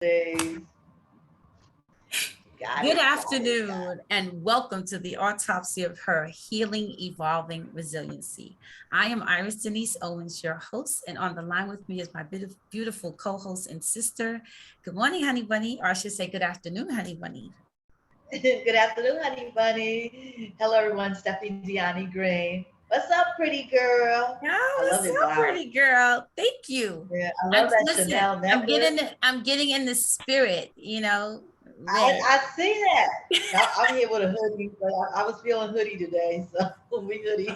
Days. Got Good it, got it, got afternoon, and welcome to the autopsy of her healing, evolving resiliency. I am Iris Denise Owens, your host, and on the line with me is my beautiful co host and sister. Good morning, honey bunny, or I should say, good afternoon, honey bunny. it. Good afternoon, honey bunny. Hello, everyone. Stephanie Deani Green. What's up, pretty girl? I Oh, love what's your up, blouse. pretty girl? Thank you. Yeah, I love And that listen, Chanel necklace. I'm getting in the spirit, I, ready. I see that. I'm here with a hoodie, but I was feeling hoodie today, so we hoodie.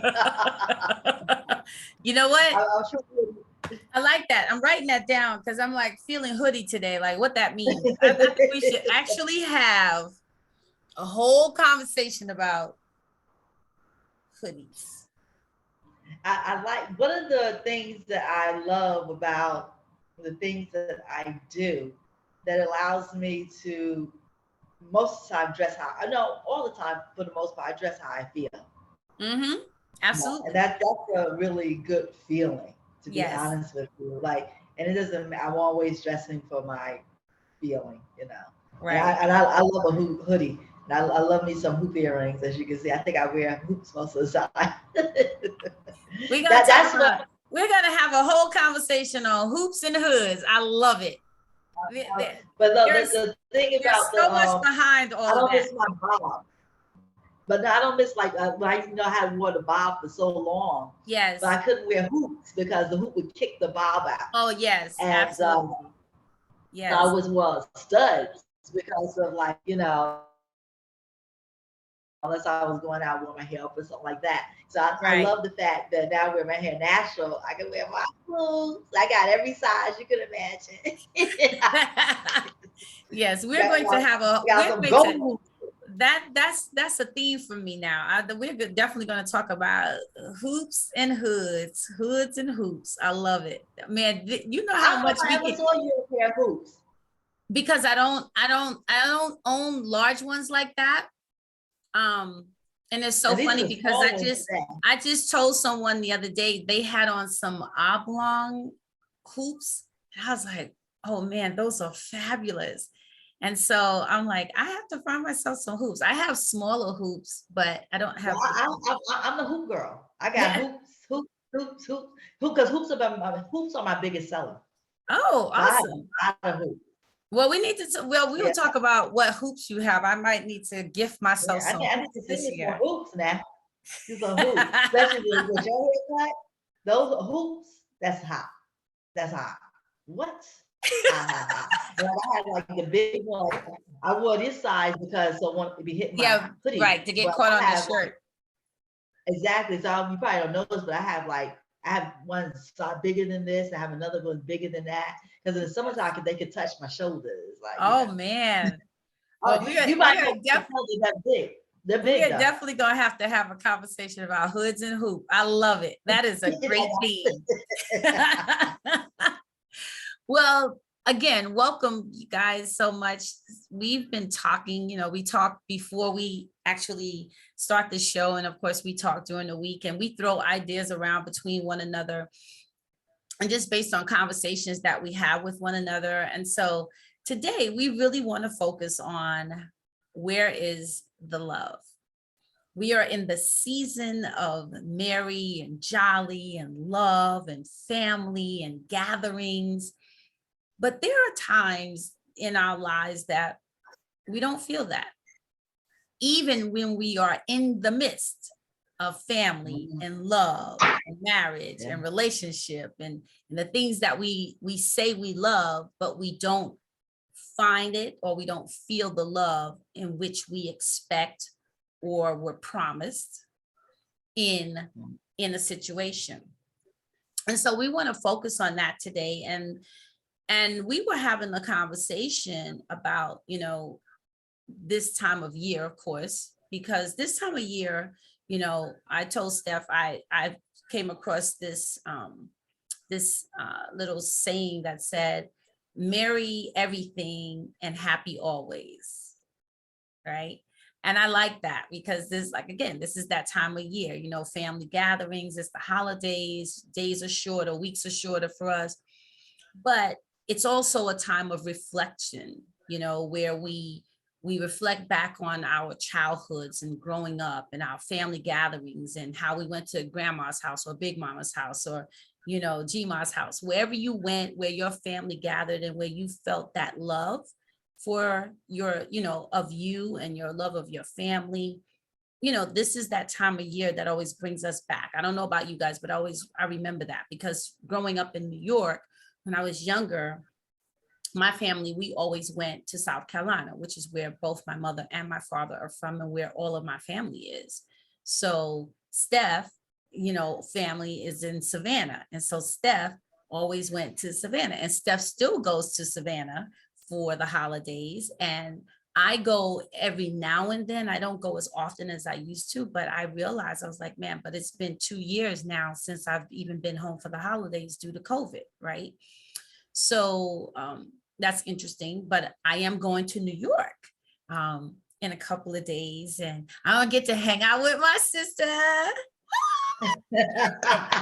You know what? I'm sure. I like that. I'm writing that down because I'm like feeling hoodie today, like what that means. I think we should actually have a whole conversation about hoodies. I like one of the things that I love about the things that I do that allows me to most of the time dress how I know all the time for the most part I dress how I feel. Mm-hmm. And Absolutely. that's a really good feeling, to be Yes. honest with you. Like, and it doesn't. I'm always dressing for my feeling, you know. Right. I love a hoodie. And I love me some hoop earrings, as you can see. I think I wear hoops most of the time. We're gonna talk That's what. about we're gonna have a whole conversation on hoops and hoods. I love it. But There's the thing about there's so much behind I all of don't that. miss my bob. But I don't miss like when I had wore the bob for so long, but I Yes. couldn't wear hoops because the hoop would kick the bob out, Oh, yes, and absolutely. so I Yes. was well studs because of like unless I was going out with my hair up or something like that. So I Right. love the fact that now I wear my hair natural. I can wear my boots. I got every size you could imagine. Yes, we're got, going to got, have a got we're some going to gold. that's a theme for me now. We're definitely going to talk about hoops and hoods and hoops. I love it, man. You know I how don't know much if I we ever can, saw you in a pair of hoops. because I don't own large ones like that. Um, and it's so And these are funny the because small ones today. I just told someone the other day they had on some oblong hoops. And I was like, oh man, those are fabulous. And so I'm like, I have to find myself some hoops. I have smaller hoops, but I don't Well, have the I'm the hoop girl. I got yeah. hoops, because hoops are my biggest seller. Oh, So I have awesome. a lot of hoops. Well, we will Yeah, talk about what hoops you have. I might need to gift myself yeah. some I need hoops to see this you some year. hoops now. See some hoops, especially with your haircut. Those are hoops. That's hot. That's hot. What? Hot, hot, hot. And like I had like the big one. Like, I wore this size because so one could be hitting my Yeah, hoodie. right, to But get caught I on the have like shirt. exactly. So you probably don't notice, but I have one size bigger than this. I have another one bigger than that. Because in the summertime, they could touch my shoulders, like you Oh know. man. Well, Oh, you we might are not def tell they're that big. They're we big are though. definitely gonna have a conversation about hoods and hoop. I love it. That is a great theme. Well, again, welcome you guys so much. We've been talking, we talked before we actually start the show. And of course, we talk during the week and we throw ideas around between one another and just based on conversations that we have with one another. And so today we really want to focus on where is the love? We are in the season of merry and jolly and love and family and gatherings. But there are times in our lives that we don't feel that, even when we are in the midst of family Mhm. and love and marriage Yeah. and relationship and the things that we say we love, but we don't find it or we don't feel the love in which we expect or were promised in in a situation. And so we want to focus on that today. And we were having a conversation about, this time of year, of course, because this time of year, I told Steph I came across this little saying that said, "Merry everything and happy always." Right. And I like that because this, like, again, this is that time of year, family gatherings, it's the holidays, days are shorter, weeks are shorter for us. But it's also a time of reflection, where we reflect back on our childhoods and growing up and our family gatherings and how we went to grandma's house or big mama's house or, Gma's house, wherever you went, where your family gathered and where you felt that love for your, of you and your love of your family. This is that time of year that always brings us back. I don't know about you guys, but I remember that because growing up in New York, when I was younger, my family, we always went to South Carolina, which is where both my mother and my father are from and where all of my family is. So Steph, family is in Savannah. And so Steph always went to Savannah, and Steph still goes to Savannah for the holidays. And I go every now and then. I don't go as often as I used to, but I realized, I was like, man, but it's been 2 years now since I've even been home for the holidays due to COVID, right? So that's interesting, but I am going to New York in a couple of days, and I'm gonna get to hang out with my sister.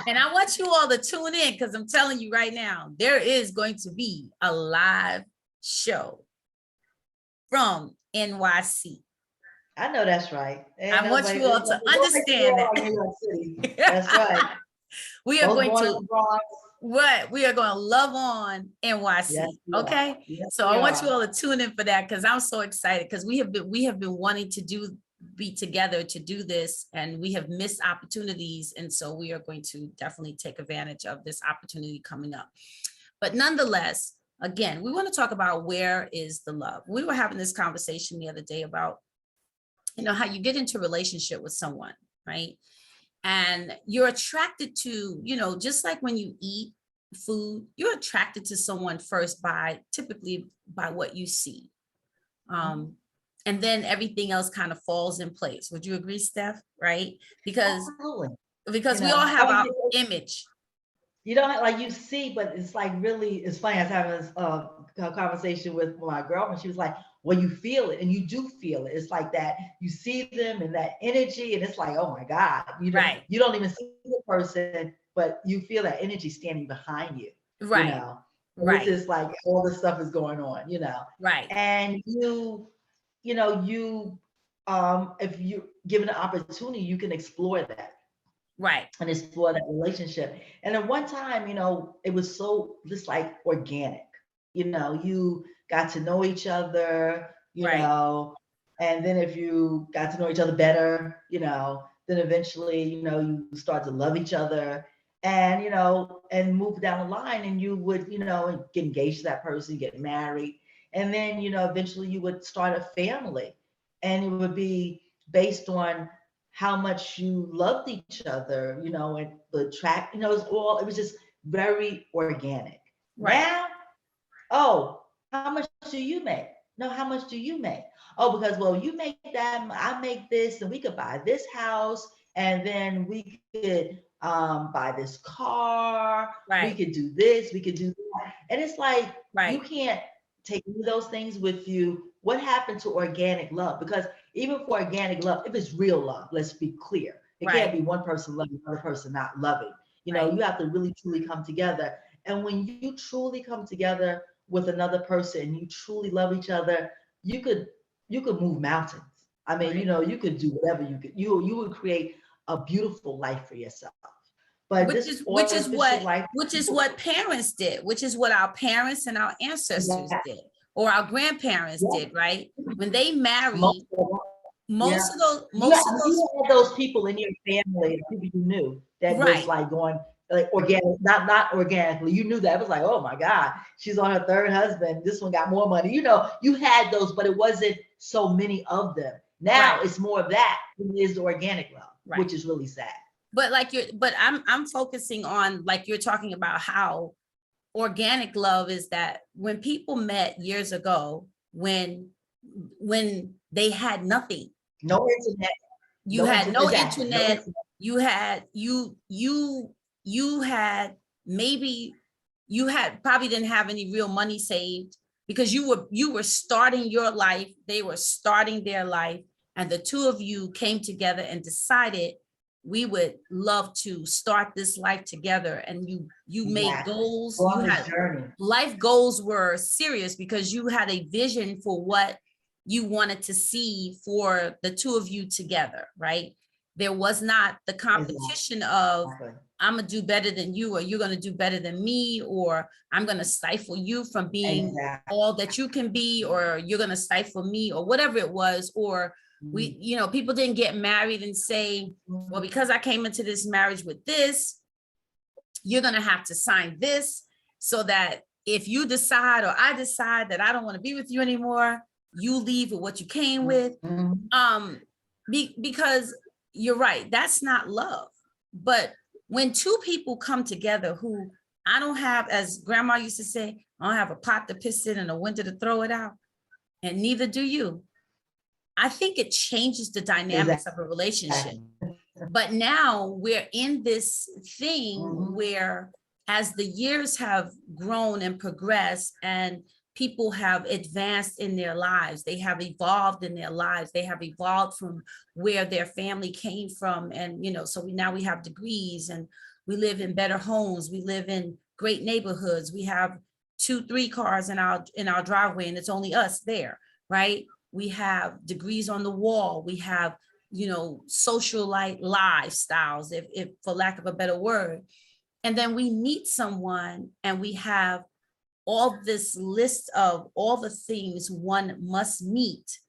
And I want you all to tune in, because I'm telling you right now, there is going to be a live show from NYC. I know that's right. I want you all to understand that. That's right. We are going to we are going to love on NYC. Yes, okay. Yes, so I want you all to tune in for that, because I'm so excited, because we have been wanting to be together to do this, and we have missed opportunities. And so we are going to definitely take advantage of this opportunity coming up. But nonetheless, again, we want to talk about where is the love. We were having this conversation the other day about, how you get into a relationship with someone, right? And you're attracted to, just like when you eat food, you're attracted to someone first typically by what you see. And then everything else kind of falls in place. Would you agree, Steph? Right? Because we all have our image. You don't have, like, you see, but it's like, really, it's funny. I was having this conversation with my girlfriend. She was like, well, you feel it, and you do feel it. It's like that. You see them and that energy, and it's like, oh my God, you don't even see the person, but you feel that energy standing behind you. Right. It's just like all this stuff is going on. Right. And if you're given an opportunity, you can explore that. Right. And explore that relationship. And at one time, it was so just like organic. You got to know each other, and then if you got to know each other better, then eventually, you start to love each other, and and move down the line, and you would, get engaged to that person, get married, and then, eventually you would start a family, and it would be based on how much you loved each other, and the track, it was just very organic. Right. Now, oh, how much do you make? No, how much do you make? Oh, because, well, you make that, I make this, and we could buy this house, and then we could buy this car. Right. We could do this, we could do that. And it's like, you can't take those things with you. What happened to organic love? Because even for organic love, if it's real love, let's be clear. It can't be one person loving, another person not loving. You have to really, truly come together. And when you truly come together with another person and you truly love each other, you could move mountains. I mean, you could do whatever you would create a beautiful life for yourself. But which is what parents did, which is what our parents and our ancestors did, or our grandparents did, right? When they married, most of those people in your family, people you knew that was like going like organic, not organically. You knew that. It was like, oh my God, she's on her third husband. This one got more money. You had those, but it wasn't so many of them. Now it's more of that than it is the organic love, which is really sad. But I'm focusing on, like, you're talking about how organic love is that when people met years ago, when they had nothing, no internet, you had no internet, you had maybe probably didn't have any real money saved, because you were starting your life, they were starting their life, and the two of you came together and decided we would love to start this life together, and you made Exactly. goals. Go on You this had journey. life goals were serious because you had a vision for what you wanted to see for the two of you together, right? There was not the competition of I'm gonna do better than you, or you're gonna do better than me, or I'm gonna stifle you from being all that you can be, or you're gonna stifle me, or whatever it was. Or we, you know, people didn't get married and say, well, because I came into this marriage with this, you're gonna have to sign this, so that if you decide or I decide that I don't want to be with you anymore, you leave with what you came with. Because you're right, that's not love. But when two people come together who, I don't have, as grandma used to say, I don't have a pot to piss in and a window to throw it out, and neither do you. I think it changes the dynamics of a relationship. But now we're in this thing where, as the years have grown and progressed and people have advanced in their lives, they have evolved in their lives, they have evolved from where their family came from. And, you know, so now we have degrees, and we live in better homes. We live in great neighborhoods. We have 2-3 cars in our driveway, and it's only us there, right? We have degrees on the wall. We have, you know, socialite lifestyles, if for lack of a better word. And then we meet someone and we have all this list of all the things one must meet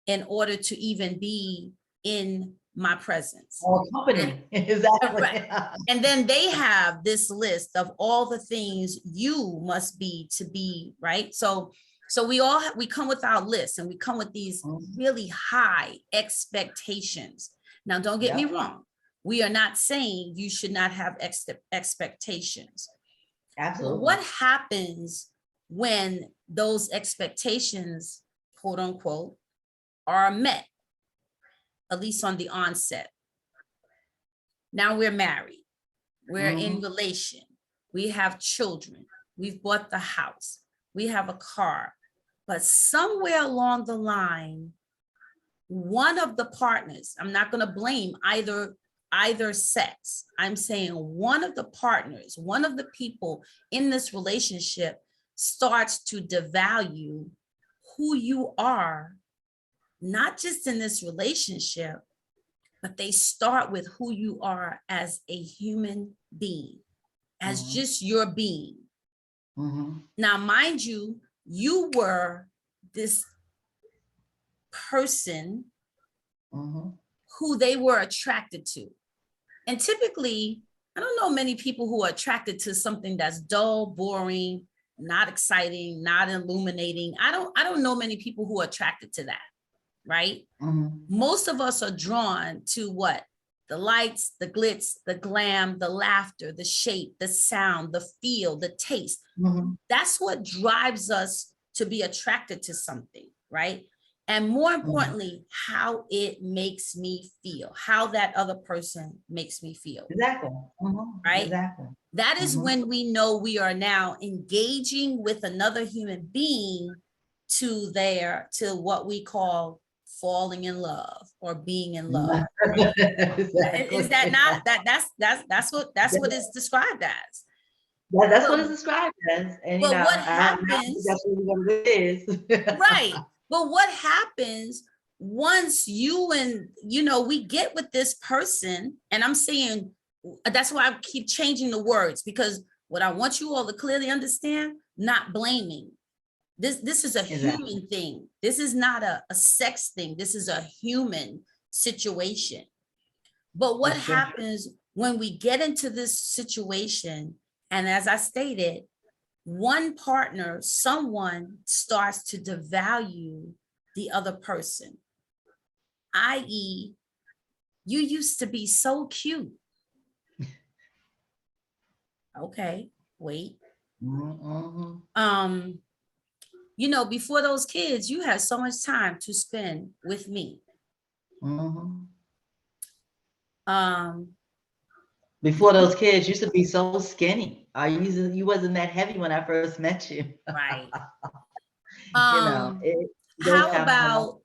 in order to even be in my presence. All company. Exactly. And then they have this list of all the things you must be to be, right? So we come with our lists, and we come with these really high expectations. Now, don't get me wrong. We are not saying you should not have expectations. Absolutely. But what happens when those expectations, quote unquote, are met, at least on the onset? Now we're married. We're in relation. We have children. We've bought the house. We have a car. But somewhere along the line, one of the partners, I'm not going to blame either sex. I'm saying one of the partners, one of the people in this relationship starts to devalue who you are, not just in this relationship, but they start with who you are as a human being, as just your being. Now, mind you, you were this person who they were attracted to. And typically, I don't know many people who are attracted to something that's dull, boring, not exciting, not illuminating. I don't know many people who are attracted to that, right? Most of us are drawn to what? The lights, the glitz, the glam, the laughter, the shape, the sound, the feel, the taste. That's what drives us to be attracted to something, right? And more importantly, how it makes me feel, how that other person makes me feel. Exactly. Right? Exactly. That is when we know we are now engaging with another human being to what we call falling in love or being in love. Right? Exactly. Is that not that's what it's described as? That's what it's described as. And but what happens? That's really what it is. Right. But what happens once we get with this person? And I'm saying that's why I keep changing the words, because what I want you all to clearly understand, not blaming. This is a human thing. This is not a sex thing. This is a human situation. But what happens when we get into this situation? And as I stated, one partner, someone starts to devalue the other person, i.e., you used to be so cute. Okay, wait. Before those kids, you had so much time to spend with me. Before those kids, you used to be so skinny. You wasn't that heavy when I first met you. Right. How about,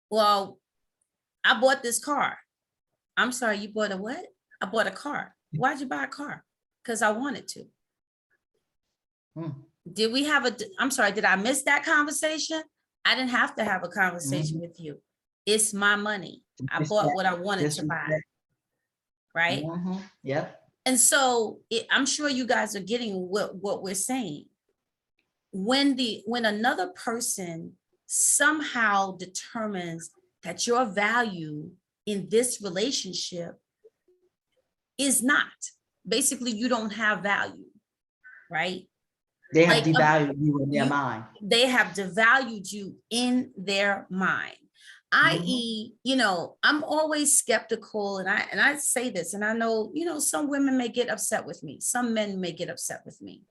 well, I bought this car. I'm sorry, you bought a what? I bought a car. Why'd you buy a car? Because I wanted to. Did we have I'm sorry, did I miss that conversation? I didn't have to have a conversation with you. It's my money. I bought what I wanted to buy. Right? Yep. And so I'm sure you guys are getting what we're saying. When another person somehow determines that your value in this relationship is not, basically you don't have value, right? They have devalued you in their mind. They have devalued you in their mind. I.e., I'm always skeptical, and I say this, and I know, some women may get upset with me, some men may get upset with me.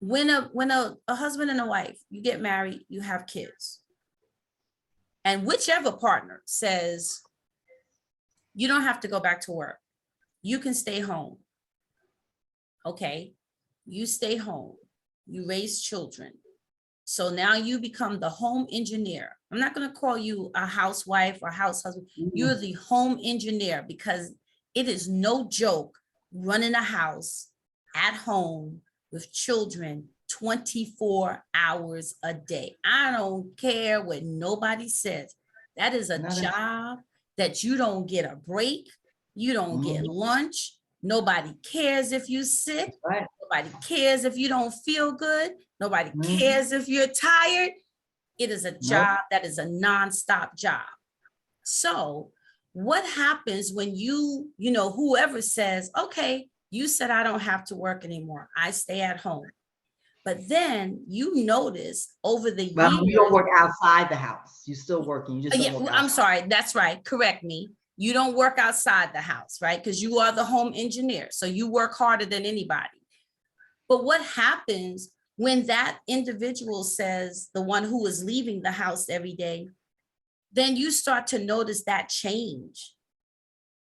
When a husband and a wife, you get married, you have kids, and whichever partner says, you don't have to go back to work, you can stay home. Okay, you stay home, you raise children. So now you become the home engineer. I'm not going to call you a housewife or house husband. You're the home engineer, because it is no joke running a house at home with children 24 hours a day. I don't care what nobody says. That is a job that you don't get a break. You don't get lunch. Nobody cares if you're sick. Right. Nobody cares if you don't feel good. Nobody cares if you're tired. It is a job that is a nonstop job. So what happens when whoever says, okay, you said I don't have to work anymore, I stay at home. But then you notice over the years. You don't work outside the house. You're still working. You just don't work outside. I'm sorry. That's right. Correct me. You don't work outside the house, right? Because you are the home engineer. So you work harder than anybody. But what happens when that individual says, the one who is leaving the house every day, then you start to notice that change.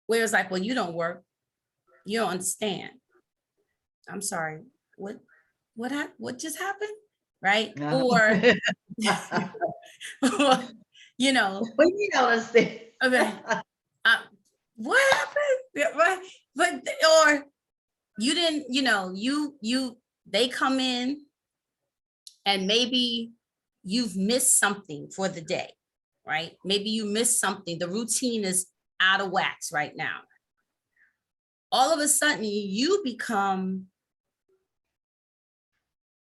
Where it's like, well, you don't work. You don't understand. I'm sorry. What just happened? Right? Or, you don't understand. Okay. What happened? But or you didn't, they come in and maybe you've missed something for the day, right? Maybe you missed something. The routine is out of wax right now. All of a sudden you become,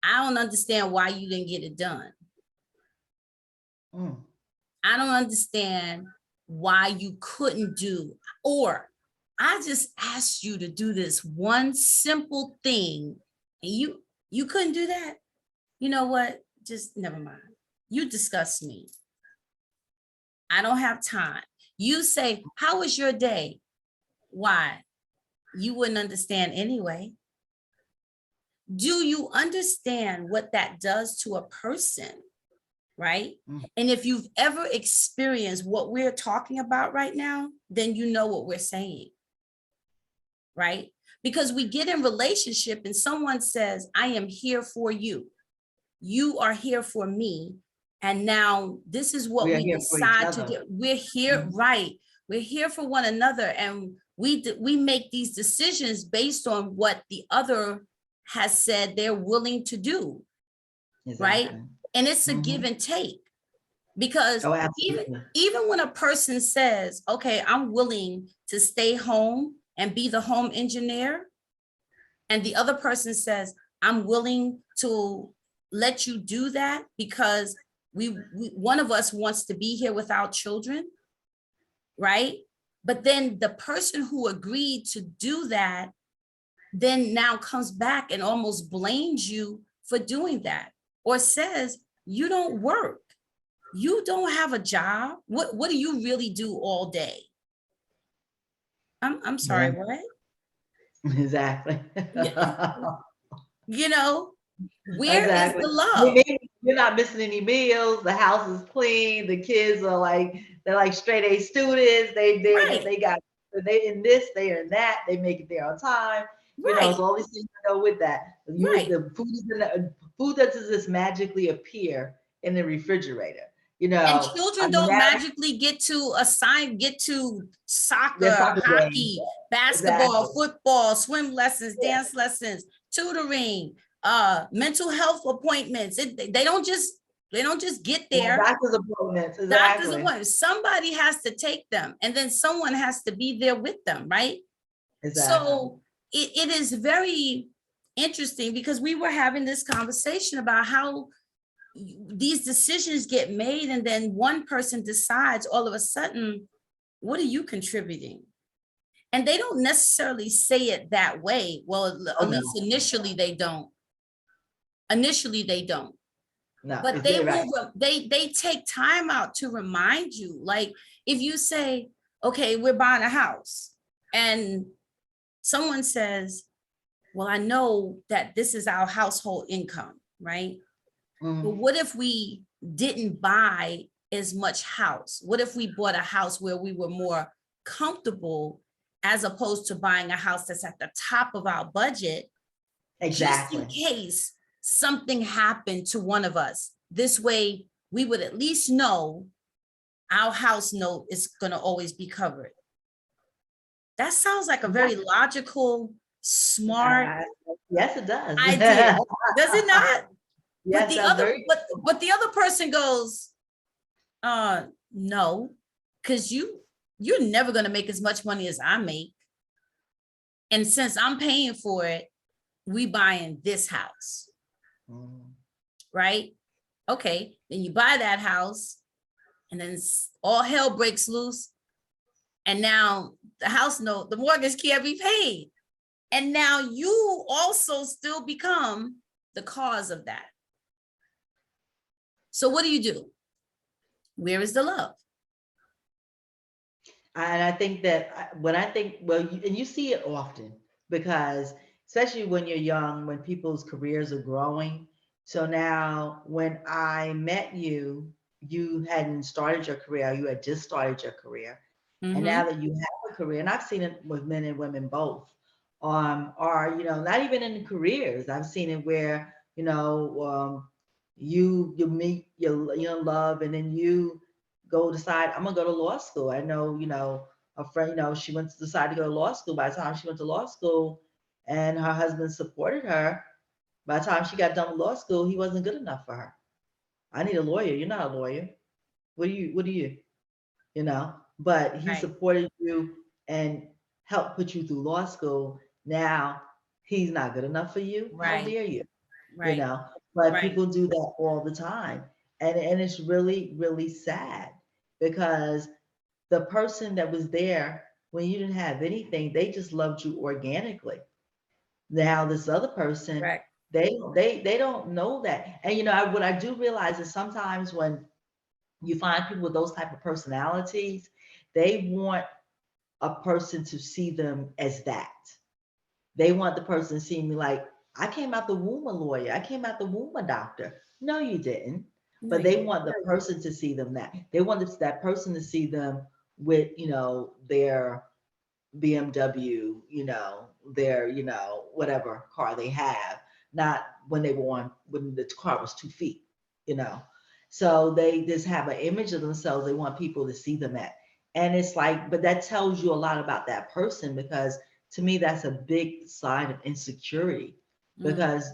I don't understand why you didn't get it done. I don't understand why you couldn't do, or I just asked you to do this one simple thing and you couldn't do that. You know what? Just never mind. You disgust me. I don't have time. You say, how was your day? Why? You wouldn't understand anyway. Do you understand what that does to a person? Right? And if you've ever experienced what we're talking about right now, then you know what we're saying. Right? Because we get in relationship and someone says, I am here for you. You are here for me. And now this is what we decide to do. We're here, right? We're here for one another. And we make these decisions based on what the other has said they're willing to do. Exactly. Right? And it's a give and take, because even when a person says, okay, I'm willing to stay home and be the home engineer, and the other person says, I'm willing to let you do that because one of us wants to be here with our children, right? But then the person who agreed to do that then now comes back and almost blames you for doing that, or says, you don't work. You don't have a job. What do you really do all day? I'm sorry, what? Exactly. Where is the love? You're not missing any meals. The house is clean. The kids are they're like straight A students. They in this, they are in that. They make it there on time. So all these things go with that. The food doesn't just magically appear in the refrigerator. And I children mean, don't now magically get to there's soccer, soccer games. hockey, basketball, Exactly. football, swim lessons, Yeah. dance lessons, tutoring, mental health appointments. They don't just get there. Doctor's appointments. Doctor's Exactly. appointments. Somebody has to take them, and then someone has to be there with them, right? Exactly. So it is very interesting because we were having this conversation about how these decisions get made, and then one person decides all of a sudden, what are you contributing? And they don't necessarily say it that way. Well, Oh, at no. least initially they don't. Initially they don't. No, But it's they good, right. will, they take time out to remind you. Like if you say, okay, we're buying a house, and someone says, well, I know that this is our household income, right? But what if we didn't buy as much house? What if we bought a house where we were more comfortable as opposed to buying a house that's at the top of our budget, just in Exactly. case something happened to one of us? This way, we would at least know our house note is going to always be covered. That sounds like a very logical, smart Yes, it does. idea. Does it not? Yes, that's very. But the other person goes, no, because you're never going to make as much money as I make. And since I'm paying for it, we buying this house. Right? Okay. Then you buy that house, and then all hell breaks loose. And now the house note, the mortgage can't be paid. And now you also still become the cause of that. So what do? Where is the love? And I think that when I think, well, and you see it often because especially when you're young, when people's careers are growing. So now when I met you, you hadn't started your career, you had just started your career. And now that you have a career, and I've seen it with men and women both, are, not even in careers. I've seen it where, you meet your love, and then you go decide, I'm gonna go to law school. I know, a friend, she went to decide to go to law school. By the time she went to law school and her husband supported her, by the time she got done with law school, he wasn't good enough for her. I need a lawyer. You're not a lawyer. What are you? But he Right. supported you and helped put you through law school. Now he's not good enough for you. How Right. dare you? Right. But Right. people do that all the time. And it's really, really sad because the person that was there when you didn't have anything, they just loved you organically. Now this other person, Right. they don't know that. And what I do realize is sometimes when you find people with those type of personalities, they want a person to see them as that. They want the person to see me like, I came out the womb a lawyer. I came out the womb a doctor. No, you didn't. No, But you they didn't. want the person to see them that. They want that person to see them with, their BMW, their, whatever car they have, not when when the car was 2 feet, you know. So they just have an image of themselves they want people to see them at. And it's like, but that tells you a lot about that person because to me, that's a big sign of insecurity. Because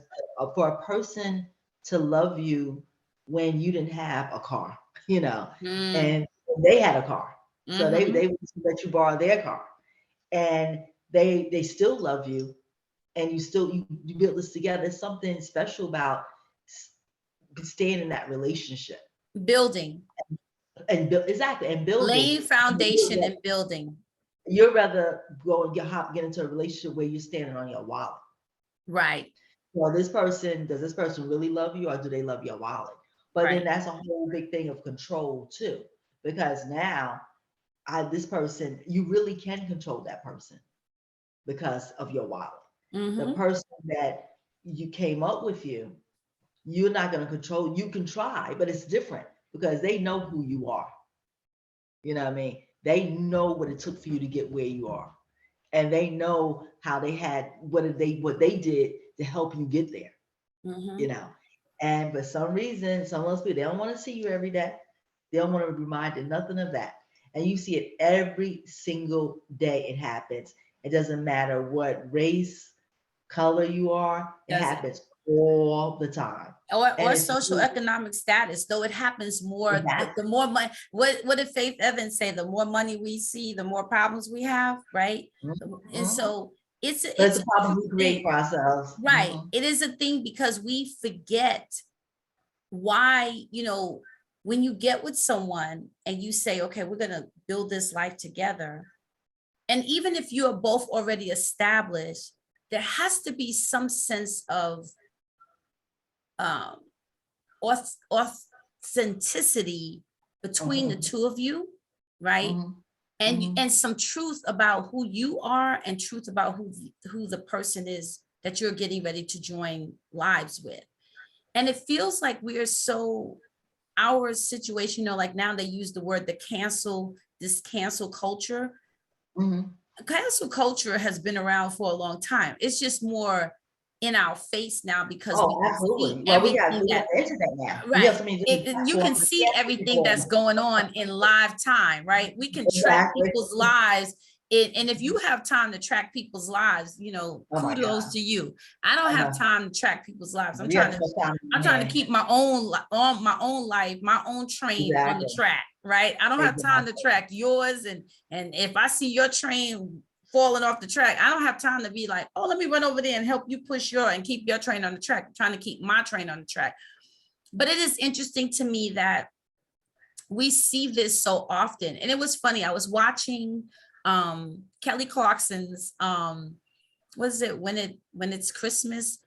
for a person to love you when you didn't have a car, and they had a car. So they would let you borrow their car and they still love you and you build this together. There's something special about staying in that relationship Building. and build exactly and building. Laying foundation and building. You'd rather go and get into a relationship where you're standing on your wallet. Right. Well, does this person really love you or do they love your wallet? But then that's a whole big thing of control too, because now this person, you really can control that person because of your wallet. The person that you came up with you're not going to control. You can try, but it's different because they know who you are. You know what I mean? They know what it took for you to get where you are. And they know how they had what they did to help you get there. And for some reason, some of those people they don't want to see you every day. They don't want to be reminded nothing of that. And you see it every single day. It happens. It doesn't matter what race, color you are. It Does it? happens all the time. And Or it's social economic status, though it happens more, the exactly, more money, what did Faith Evans say? The more money we see, the more problems we have, right? And mhm. so it's But it's it's a a problem true we create thing, for ourselves. right? It is a thing because we forget why, when you get with someone and you say, okay, we're gonna build this life together, and even if you are both already established, there has to be some sense of um authenticity between the Mhm, two of you, right? mhm, And mhm. some truth about who you are and truth about who the person is that you're getting ready to join lives with. And it feels like we are so, our situation, like now they use the word this cancel culture. Mhm. Cancel culture has been around for a long time. It's just more in our face now because we Oh, can see absolutely. Well, everything we got that, the internet now. We have right. so many different You can platforms to see catch everything people that's on. going on in live time, right? We can track Exactly. people's lives. And if you have time to track people's lives, Oh my kudos God. to you. I don't have Uh-huh. time to track people's lives. We have too much time I'm in our trying to hands. keep my own on my own life, my own train on the Exactly. track, right? I don't have time to Exactly. track yours. And if I see your train falling off the track, I don't have time to be like, oh, let me run over there and help you push and keep your train on the track. I'm trying to keep my train on the track. But it is interesting to me that we see this so often. And it was funny. I was watching Kelly Clarkson's what is it, when it's Christmas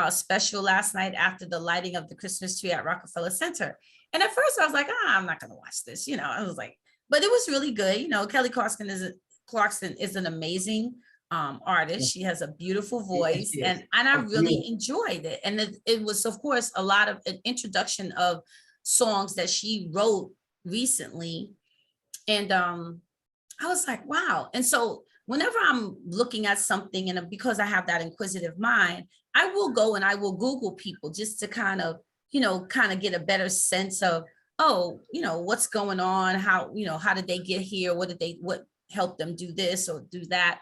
special last night after the lighting of the Christmas tree at Rockefeller Center. And at first I was like, I'm not gonna watch this, I was like, but it was really good. Kelly Clarkson is an amazing artist. She has a beautiful Yes, voice, yes. and I It's really beautiful. enjoyed it. And it was, of course, a lot of an introduction of songs that she wrote recently. And I was like, wow. And so whenever I'm looking at something, and because I have that inquisitive mind, I will go and I will Google people just to kind of get a better sense of, oh, what's going on? How did they get here? What helped them do this or do that?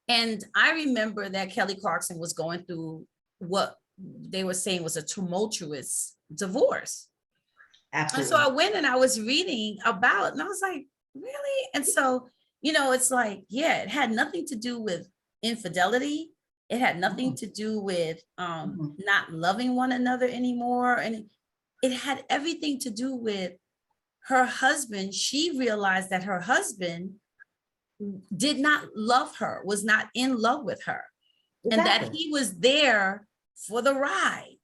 And I remember that Kelly Clarkson was going through what they were saying was a tumultuous divorce. And so Absolutely. I went and I was reading about it, and I was like, really? And so, it's like, yeah, it had nothing to do with infidelity. It had nothing Mhm, to do with mhm. not loving one another anymore. And it had everything to do with her husband. She realized that her husband did not love her, was not in love with her, and that Exactly. he was there for the ride.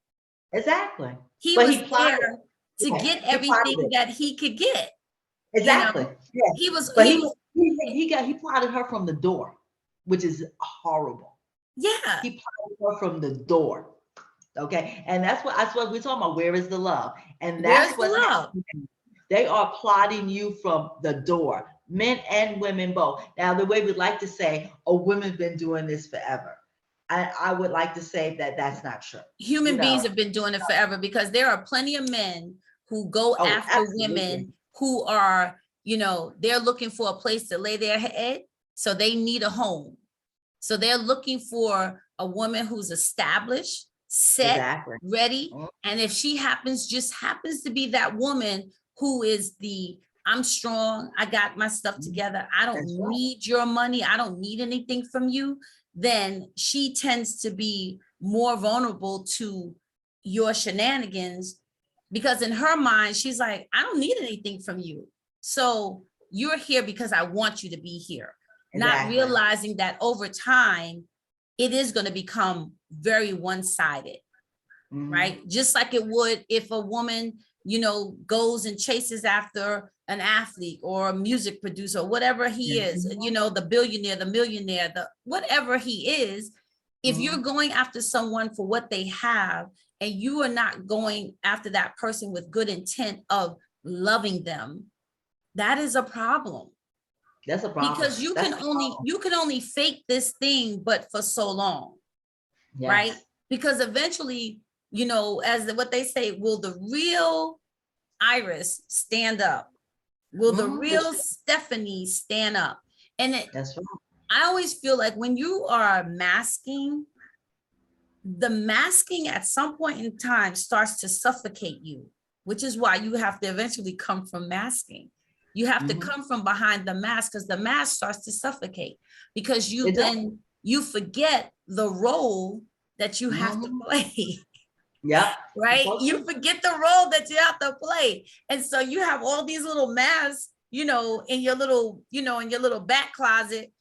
Exactly. He But was he plotted. there to Yeah, get he plotted everything it. that he could get. You Exactly. know, Yes. he was But he was he plotted her from the door, which is horrible. yeah. He plotted her from the door. Okay. And that's what we're talking about. Where is the love? And Where's that's the what's love? happening. They are plotting you from the door, men and women both. Now, the way we'd like to say, oh, women's been doing this forever. I would like to say that that's not true. You Human beings know, have been doing it forever, because there are plenty of men who go oh, after absolutely. women who are, they're looking for a place to lay their head, so they need a home. So they're looking for a woman who's established, set, Exactly. ready. Mm, And if she just happens to be that woman who is I'm strong, I got my stuff mm, together, I don't that's right. need your money, I don't need anything from you, then she tends to be more vulnerable to your shenanigans, because in her mind, she's like, I don't need anything from you. So you're here because I want you to be here, not Exactly. realizing that over time, it is going to become very one-sided, Hmm. right? Just like it would if a woman, goes and chases after an athlete or a music producer, or whatever he is, the billionaire, the millionaire, the whatever he is. If you're Hmm. going after someone for what they have, and you are not going after that person with good intent of loving them, that is a problem, That's a problem. because you That's can a only problem. you can only fake this thing but for so long, right? Yes. Because eventually, as what they say, will the real Iris stand up? Will the real Stephanie stand up? And That's right. I always feel like when you are masking, the masking at some point in time starts to suffocate you, which is why you have to eventually come from masking. You have to come from behind the mask, because the mask starts to suffocate, because you forget the role that you have to play. Yep. Right? You forget the role that you have to play. And so you have all these little masks, in your little back closet.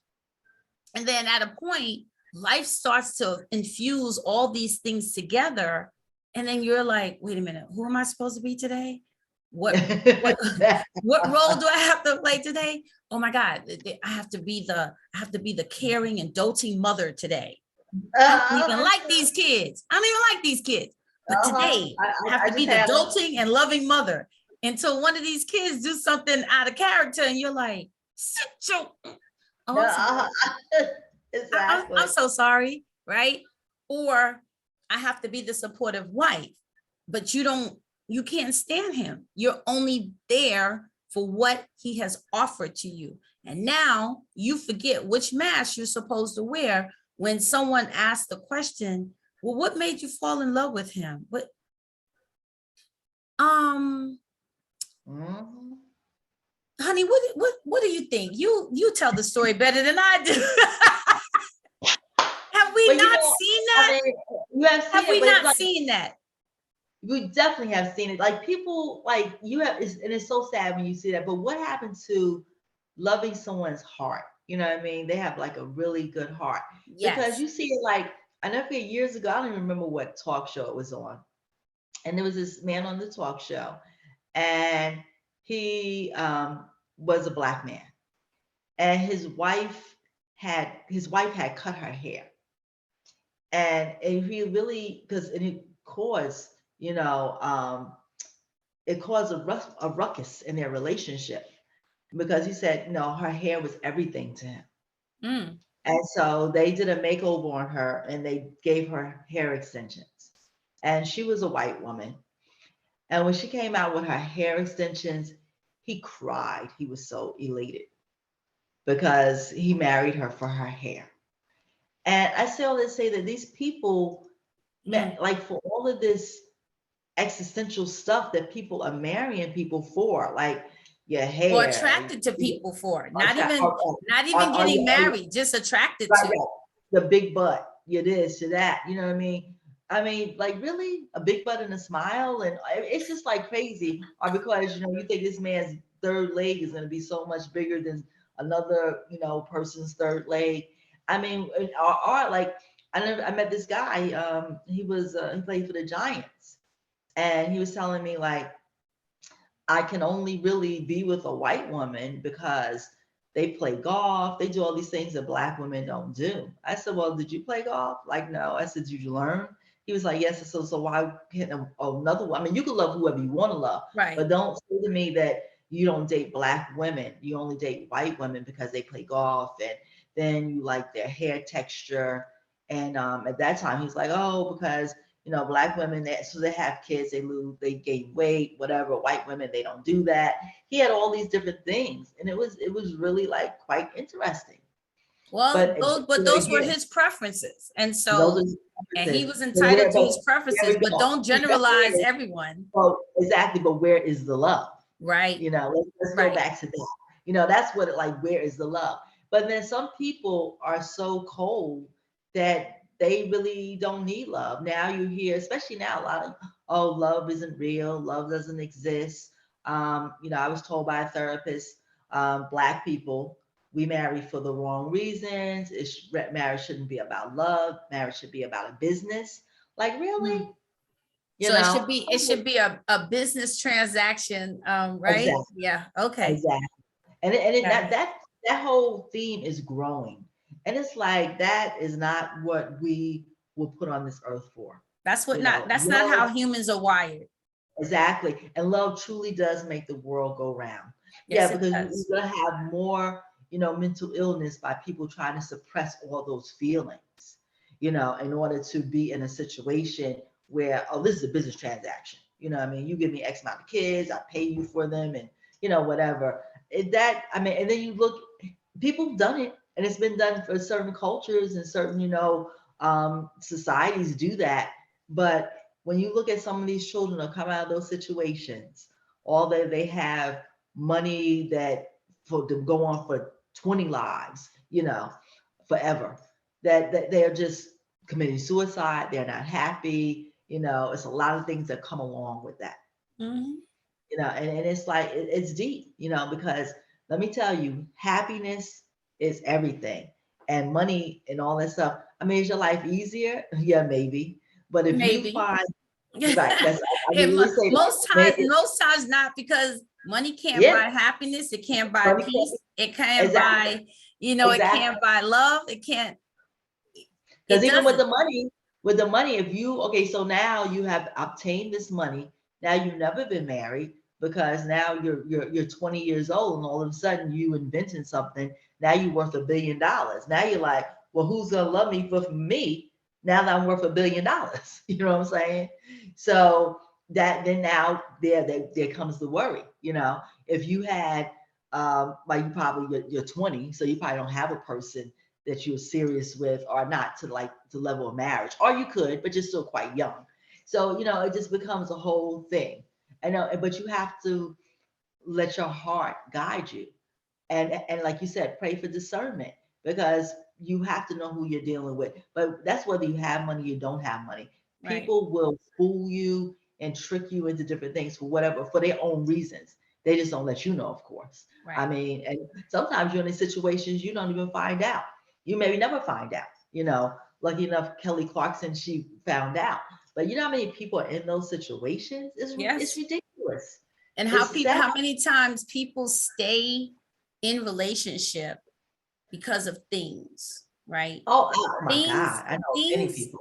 And then at a point, life starts to infuse all these things together. And then you're like, wait a minute, who am I supposed to be today? What role do I have to play today? Oh my God, I have to be the caring and doting mother today. I don't even like these kids. But today, I have to be the doting and loving mother until one of these kids do something out of character, and you're like, sit your. Oh, exactly. I'm so sorry, right? Or I have to be the supportive wife, but you can't stand him. You're only there for what he has offered to you. And now you forget which mask you're supposed to wear when someone asks the question, well, what made you fall in love with him? Honey, what do you think? You tell the story better than I do. Have we not seen that? I mean, you have seen have we not seen that? We definitely have seen it. Like people, like you have, and it's so sad when you see that. But what happened to loving someone's heart? You know what I mean? They have like a really good heart. Yes. Because you see it like, I never forget years ago, I don't even remember what talk show it was on. And there was this man on the talk show, and he was a Black man. And his wife had cut her hair. And he really, because it caused, it caused a ruckus in their relationship, because he said, no, her hair was everything to him. And so they did a makeover on her, and they gave her hair extensions. And she was a white woman. And when she came out with her hair extensions, he cried. He was so elated because he married her for her hair. And I say all this to say that these people, like for all of this existential stuff that people are marrying people for, like your hair, or attracted to people for, not even getting married, just attracted to the big butt, you this, you that, you know what I mean? I mean, like really, a big butt and a smile, and it's just like crazy. Or because you think this man's third leg is going to be so much bigger than another, person's third leg. I mean, or like I met this guy. He played for the Giants, and he was telling me like, I can only really be with a white woman because they play golf. They do all these things that Black women don't do. I said, well, did you play golf? Like, no. I said, did you learn? He was like, yes. So why can't another one? I mean, you can love whoever you want to love, right? But don't say to me that you don't date Black women. You only date white women because they play golf, and then you like their hair texture. And at that time, he's like, oh, because Black women, so they have kids, they gain weight, whatever. White women, they don't do that. He had all these different things, and it was really like quite interesting. Well, those were his preferences, and so and he was entitled to his preferences, but don't generalize everyone. Well, exactly, but where is the love? Right. Let's go back to that. That's what where is the love? But then some people are so cold that they really don't need love. Now you hear, especially now, a lot of, oh, love isn't real, love doesn't exist. I was told by a therapist, Black people, we marry for the wrong reasons. Marriage shouldn't be about love. Marriage should be about a business. Like, really? So it should be a business transaction, right? Exactly. Yeah. Okay. Exactly. And that whole theme is growing. And it's like, that is not what we were put on this earth for. That's not how humans are wired. Exactly. And love truly does make the world go round. Yes, because we're going to have more, mental illness by people trying to suppress all those feelings, in order to be in a situation where, oh, this is a business transaction. You know what I mean? You give me X amount of kids, I pay you for them, and whatever. I mean, and then you look, people have done it, and it's been done for certain cultures and certain, societies do that. But when you look at some of these children that come out of those situations, all that they have money that for to go on for 20 lives, forever. That they're just committing suicide, they're not happy, it's a lot of things that come along with that. Mhm. And it's like it's deep, because let me tell you, happiness is everything. And money and all that stuff. I mean, is your life easier? Yeah, maybe. But if you Maybe. find right, I It really say that. Maybe, most times not, because money can't yeah, buy happiness, it can't buy money can't peace, it can't exactly, buy, it exactly. can't buy love, it can't, Because it even doesn't. with the money, if you okay, so now you have obtained this money. Now you've never been married because now you're 20 years old, and all of a sudden you invented something. Now you're worth $1 billion. Now you're like, well, who's gonna love me for me now that I'm worth $1 billion? You know what I'm saying? So that then now there comes the worry. If you had like you probably you're 20, so you probably don't have a person that you're serious with, or not to like the level of marriage, or you could, but you're still quite young. So it just becomes a whole thing. I know, but you have to let your heart guide you, and like you said, pray for discernment, because you have to know who you're dealing with. But that's whether you have money, you don't have money. Right, People will fool you and trick you into different things for their own reasons. They just don't let you know, of course. I right. mean, and sometimes you're in these situations you don't even find out. You maybe never find out. Lucky enough, Kelly Clarkson, she found out. But you know how many people are in those situations? It's Yes. ridiculous. And It's sad. how many times people stay in relationship because of things, right? Oh my Things, God. I know many things, people.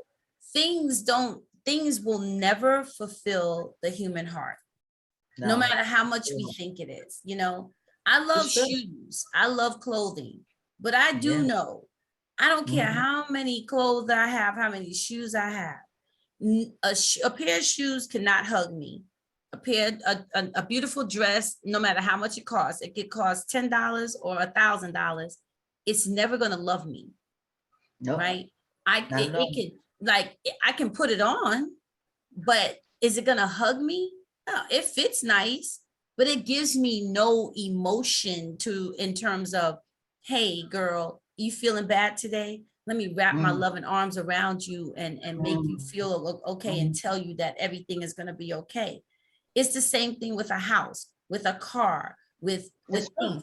things will never fulfill the human heart, no No. matter how much we think it is. I love It's true. shoes, I love clothing, but I do Yeah. know, I don't care Mhm. how many clothes I have, how many shoes I have. A pair of shoes cannot hug me. A beautiful dress, no matter how much it costs, it could cost $10 or $1,000. It's never gonna love me, Nope. right? Not at It all. can, like, I can put it on, but is it gonna hug me? No, it fits nice, but it gives me no emotion to in terms of, hey girl, you feeling bad today? Let me wrap my Mm, loving arms around you and make you mm, feel okay and mm. tell you that everything is gonna be okay. It's the same thing with a house, with a car, with It's things. true.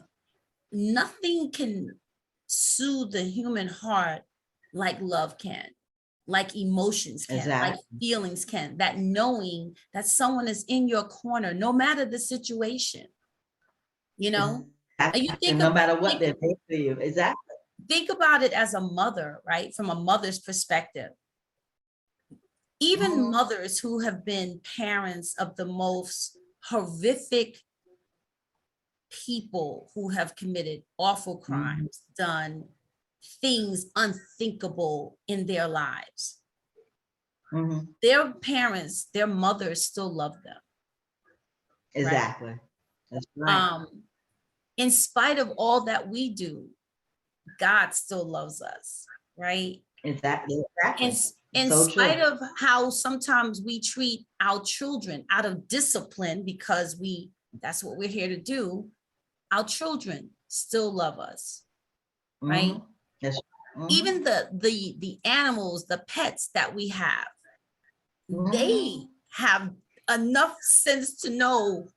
Nothing can soothe the human heart like love can, like emotions can, like Exactly. feelings can, that knowing that someone is in your corner, no matter the situation, you know? And you Exactly. No matter what think, they're paying for you. Exactly. think about it as a mother, right? From a mother's perspective. Even Hmm. mothers who have been parents of the most horrific people, who have committed awful Hmm. crimes, done things unthinkable in their lives. Hmm. Their parents, their mothers still love them, right? Exactly. That's right. Um, in spite of all that we do, God still loves us, right? Exactly. In, Exactly. in So spite true. of how sometimes we treat our children out of discipline, because that's what we're here to do, our children still love us, right? Hmm. That's Even hmm. the animals, the pets that we have, they Hmm. have enough sense to know,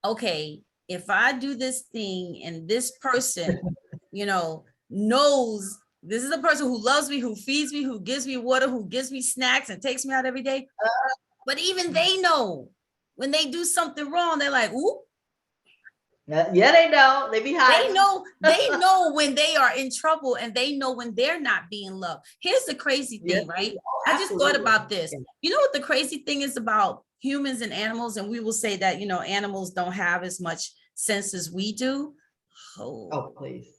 okay, if I do this thing and this person, knows this is a person who loves me, who feeds me, who gives me water, who gives me snacks and takes me out every day. But even they know when they do something wrong, they're like, ooh, Yeah, they know. They be hiding. they know when they are in trouble, and they know when they're not being loved. Here's the crazy Yes. thing, right? Oh, I just thought absolutely. about this. Yeah. You know what the crazy thing is about humans and animals? And we will say that, animals don't have as much sense as we do. Oh. Oh, please.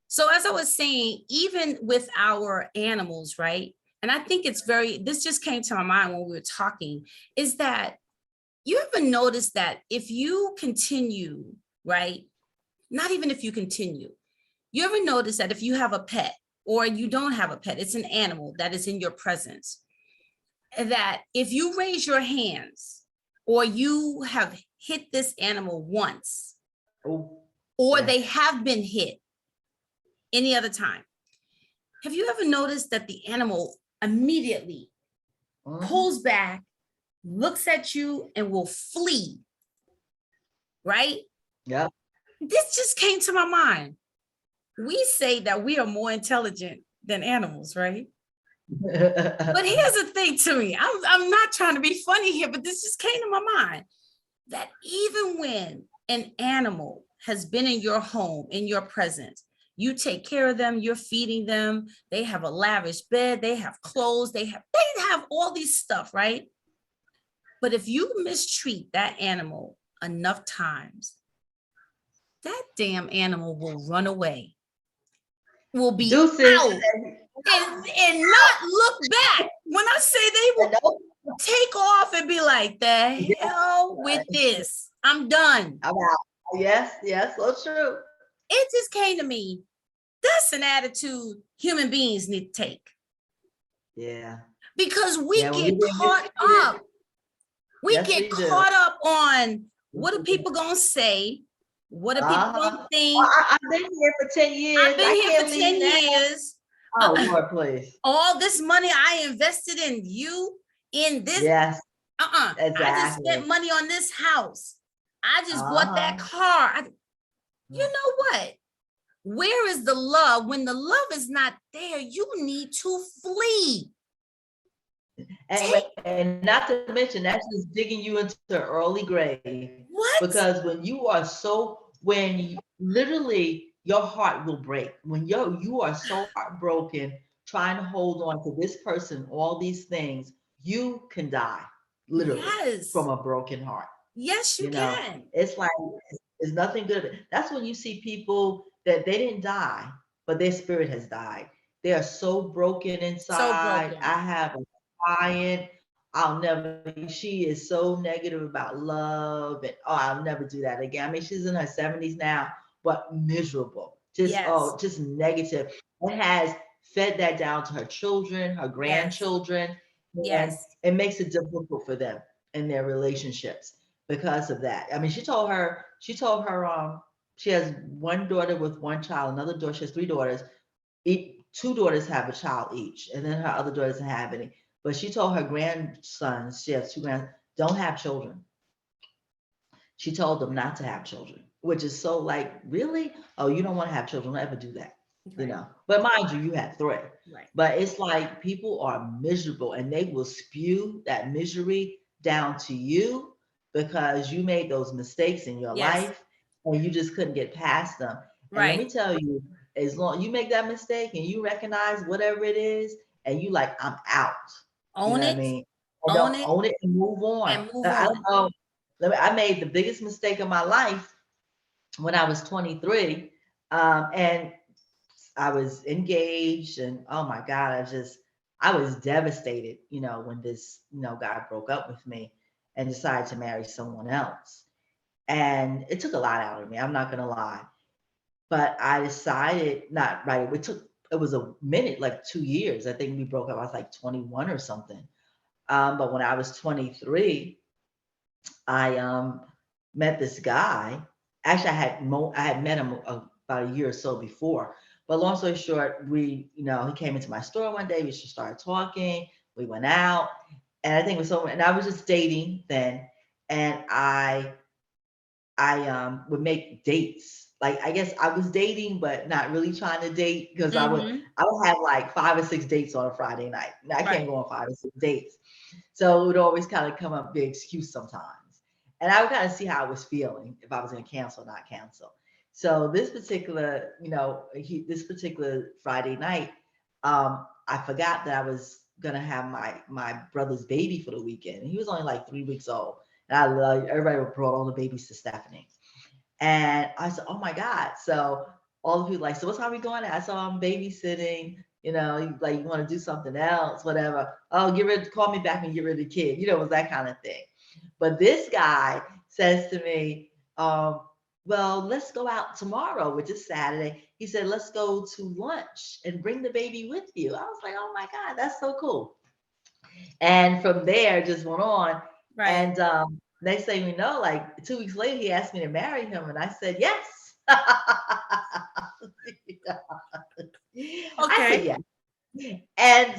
So as I was saying, even with our animals, right? and I think this just came to my mind when we were talking, is that you ever notice that if you continue, right? Not even if you continue, you ever notice that if you have a pet or you don't have a pet, it's an animal that is in your presence, that if you raise your hands or you have hit this animal once, or they have been hit any other time, have you ever noticed that the animal immediately pulls back, looks at you, and will flee? Right? Yeah. This just came to my mind. We say that we are more intelligent than animals, right? But here's the thing to me. I'm not trying to be funny here, but this just came to my mind, that even when an animal has been in your home, in your presence, you take care of them, you're feeding them, they have a lavish bed, they have clothes, they have all these stuff, right? But if you mistreat that animal enough times, that damn animal will run away, will be Deuces. out, and not look back. When I say they will take off and be like, the hell with this, I'm done. I'm out. Yes, so true. It just came to me. That's an attitude human beings need to take. Yeah. Because we get caught up. We get caught up on what are people gonna say? What are people gonna think? I've been here for 10 years. I've been here for 10 years. Oh, Lord, please. All this money I invested in you, in this. Yes. Exactly. I just spent money on this house. I just bought that car. You know what? Where is the love? When the love is not there, you need to flee. And not to mention, that's just digging you into the early grave. What? Because when literally your heart will break. When you are so heartbroken, trying to hold on to this person, all these things, you can die, literally, from a broken heart. Yes, you can. It's like, it's nothing good. That's when you see people that they didn't die, but their spirit has died. They are so broken inside. So broken. I have a client, she is so negative about love, and I'll never do that again. I mean, she's in her 70s now, but miserable, just negative. It has fed that down to her children, her grandchildren. And it makes it difficult for them in their relationships because of that. I mean, she told her, she has one daughter with one child, another daughter, she has three daughters. Two daughters have a child each, and then her other daughter doesn't have any. But she told her grandsons, she has two grandsons, don't have children. She told them not to have children, which is so like, really? Oh, you don't want to have children, don't ever do that. Right. But mind you, you had three. Right. But it's like people are miserable and they will spew that misery down to you because you made those mistakes in your life and you just couldn't get past them. Right. And let me tell you, as long you make that mistake and you recognize whatever it is and you like, I'm out. Own it. I mean? Own it and move on. I don't know. I made the biggest mistake of my life when I was 23. And I was engaged and oh my God, I was devastated, when this, guy broke up with me and decided to marry someone else. And it took a lot out of me. I'm not going to lie, but I decided not right. It was a minute, like 2 years. I think we broke up. I was like 21 or something. But when I was 23, I met this guy. Actually, I had met him about a year or so before. But long story short, he came into my store one day. We just started talking. We went out, and I think it was so. And I was just dating then, and I would make dates. Like I guess I was dating, but not really trying to date because I would have like 5 or 6 dates on a Friday night. Now I can't go on 5 or 6 dates, so it would always kind of come up the excuse sometimes. And I would kind of see how I was feeling if I was going to cancel or not cancel. So this particular, this particular Friday night, I forgot that I was gonna have my brother's baby for the weekend. And he was only like 3 weeks old. And I love everybody brought all the babies to Stephanie. And I said, oh my God. So all the people like, so what time are we going at? So I'm babysitting, like you want to do something else, whatever. Oh, call me back and get rid of the kid. It was that kind of thing. But this guy says to me, well, let's go out tomorrow, which is Saturday. He said, let's go to lunch and bring the baby with you. I was like, oh my God, that's so cool. And from there, just went on. Right. And next thing we know, like 2 weeks later, he asked me to marry him. And I said, yes. I said, Okay. yes. And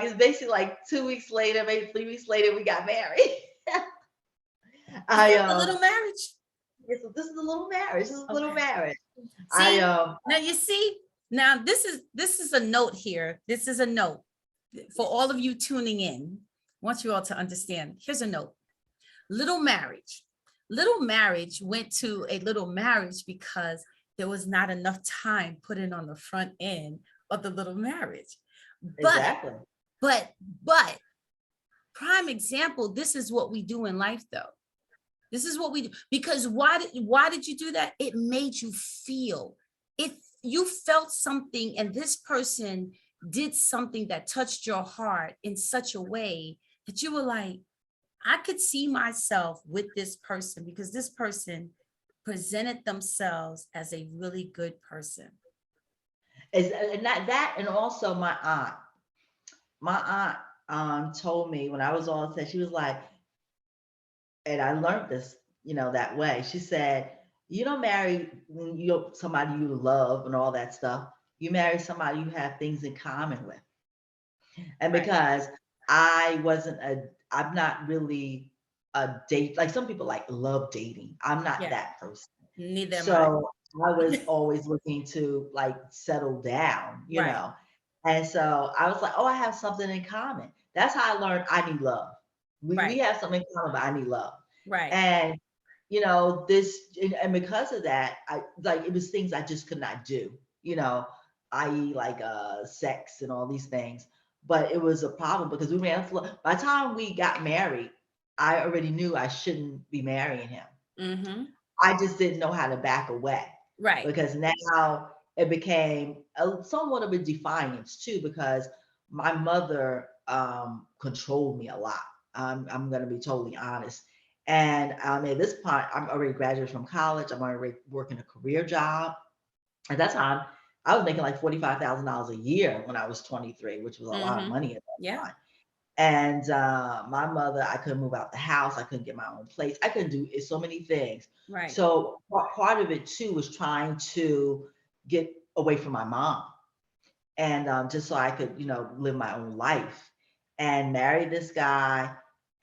it's basically like 2 weeks later, maybe 3 weeks later, we got married. Is I that the little marriage? this is a little marriage. This is a little Okay. marriage. See, I now you see, now this is a note here. This is a note for all of you tuning in. I want you all to understand. Here's a note. Little marriage. Little marriage went to a little marriage because there was not enough time put in on the front end of the little marriage. But exactly. but prime example, this is what we do in life though. This is what we do. Because why did you do that? It made you feel. If you felt something and this person did something that touched your heart in such a way that you were like, I could see myself with this person because this person presented themselves as a really good person. And that and also my aunt. My aunt told me when I was all set, she was like, and I learned this, that way. She said, you don't marry when you somebody you love and all that stuff. You marry somebody you have things in common with. And Right. because I'm not really a date, like some people like love dating. I'm not Yeah. that person. Neither am I. So I was always looking to like settle down, Right. And so I was like, oh, I have something in common. That's how I learned I need love. We Right. have something in common, but I need love. Right. And and because of that, I like it was things I just could not do, i.e. like sex and all these things. But it was a problem because by the time we got married, I already knew I shouldn't be marrying him. Mm-hmm. I just didn't know how to back away Right. because now it became somewhat of a defiance too, because my mother controlled me a lot. I'm going to be totally honest. And at this point, I'm already graduated from college. I'm already working a career job. At that time, I was making like $45,000 a year when I was 23, which was a lot of Mm-hmm. money at that Yeah. time. And my mother, I couldn't move out the house. I couldn't get my own place. I couldn't do so many things. Right. So part of it too was trying to get away from my mom, and just so I could, live my own life, and marry this guy.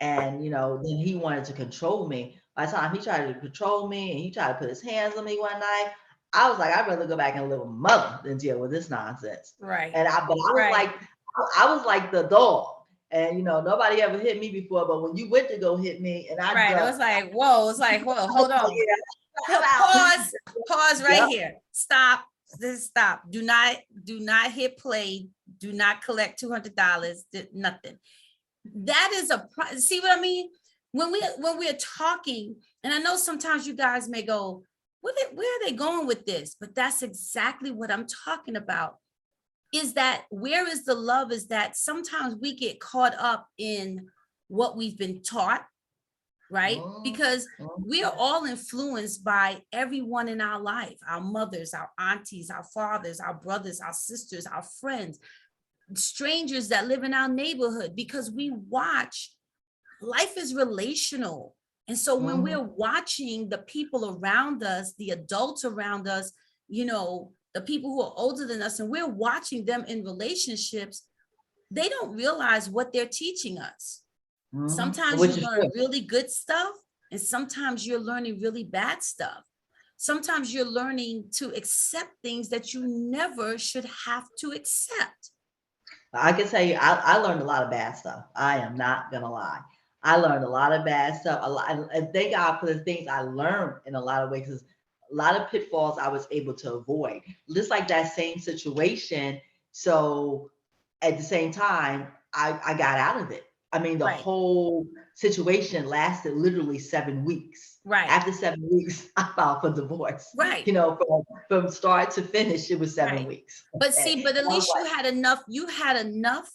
And then he wanted to control me. By the time he tried to control me and he tried to put his hands on me one night, I was like, I'd rather go back and live with mother than deal with this nonsense. Right. And but I was Right. like, I was like the dog. And nobody ever hit me before, but when you went to go hit me and I Right. It was ducked, like, whoa, it's like, whoa, hold I was on. like, yeah, I'm out. Pause right Yep. here. Stop. This stop. Do not hit play. Do not collect $200. Nothing. That is see what I mean? When we're talking, and I know sometimes you guys may go, where are they going with this? But that's exactly what I'm talking about. Is that where is the love? Is that sometimes we get caught up in what we've been taught, right? Because we are all influenced by everyone in our life, our mothers, our aunties, our fathers, our brothers, our sisters, our friends, strangers that live in our neighborhood, because we watch. Life is relational. And so when we're watching the people around us, the adults around us, the people who are older than us, and we're watching them in relationships, they don't realize what they're teaching us. Sometimes you Which is learn true. really good stuff, and sometimes you're learning really bad stuff. Sometimes you're learning to accept things that you never should have to accept. I can tell you, I learned a lot of bad stuff. I am not gonna lie. I learned a lot of bad stuff. A lot, and thank God for the things I learned in a lot of ways. 'Cause a lot of pitfalls I was able to avoid, just like that same situation. So at the same time, I got out of it. I mean, the Right. whole situation lasted literally 7 weeks. Right. After 7 weeks, I filed for divorce. Right. You know, from start to finish, it was 7 weeks. But Okay. see, but at I was least like, you had enough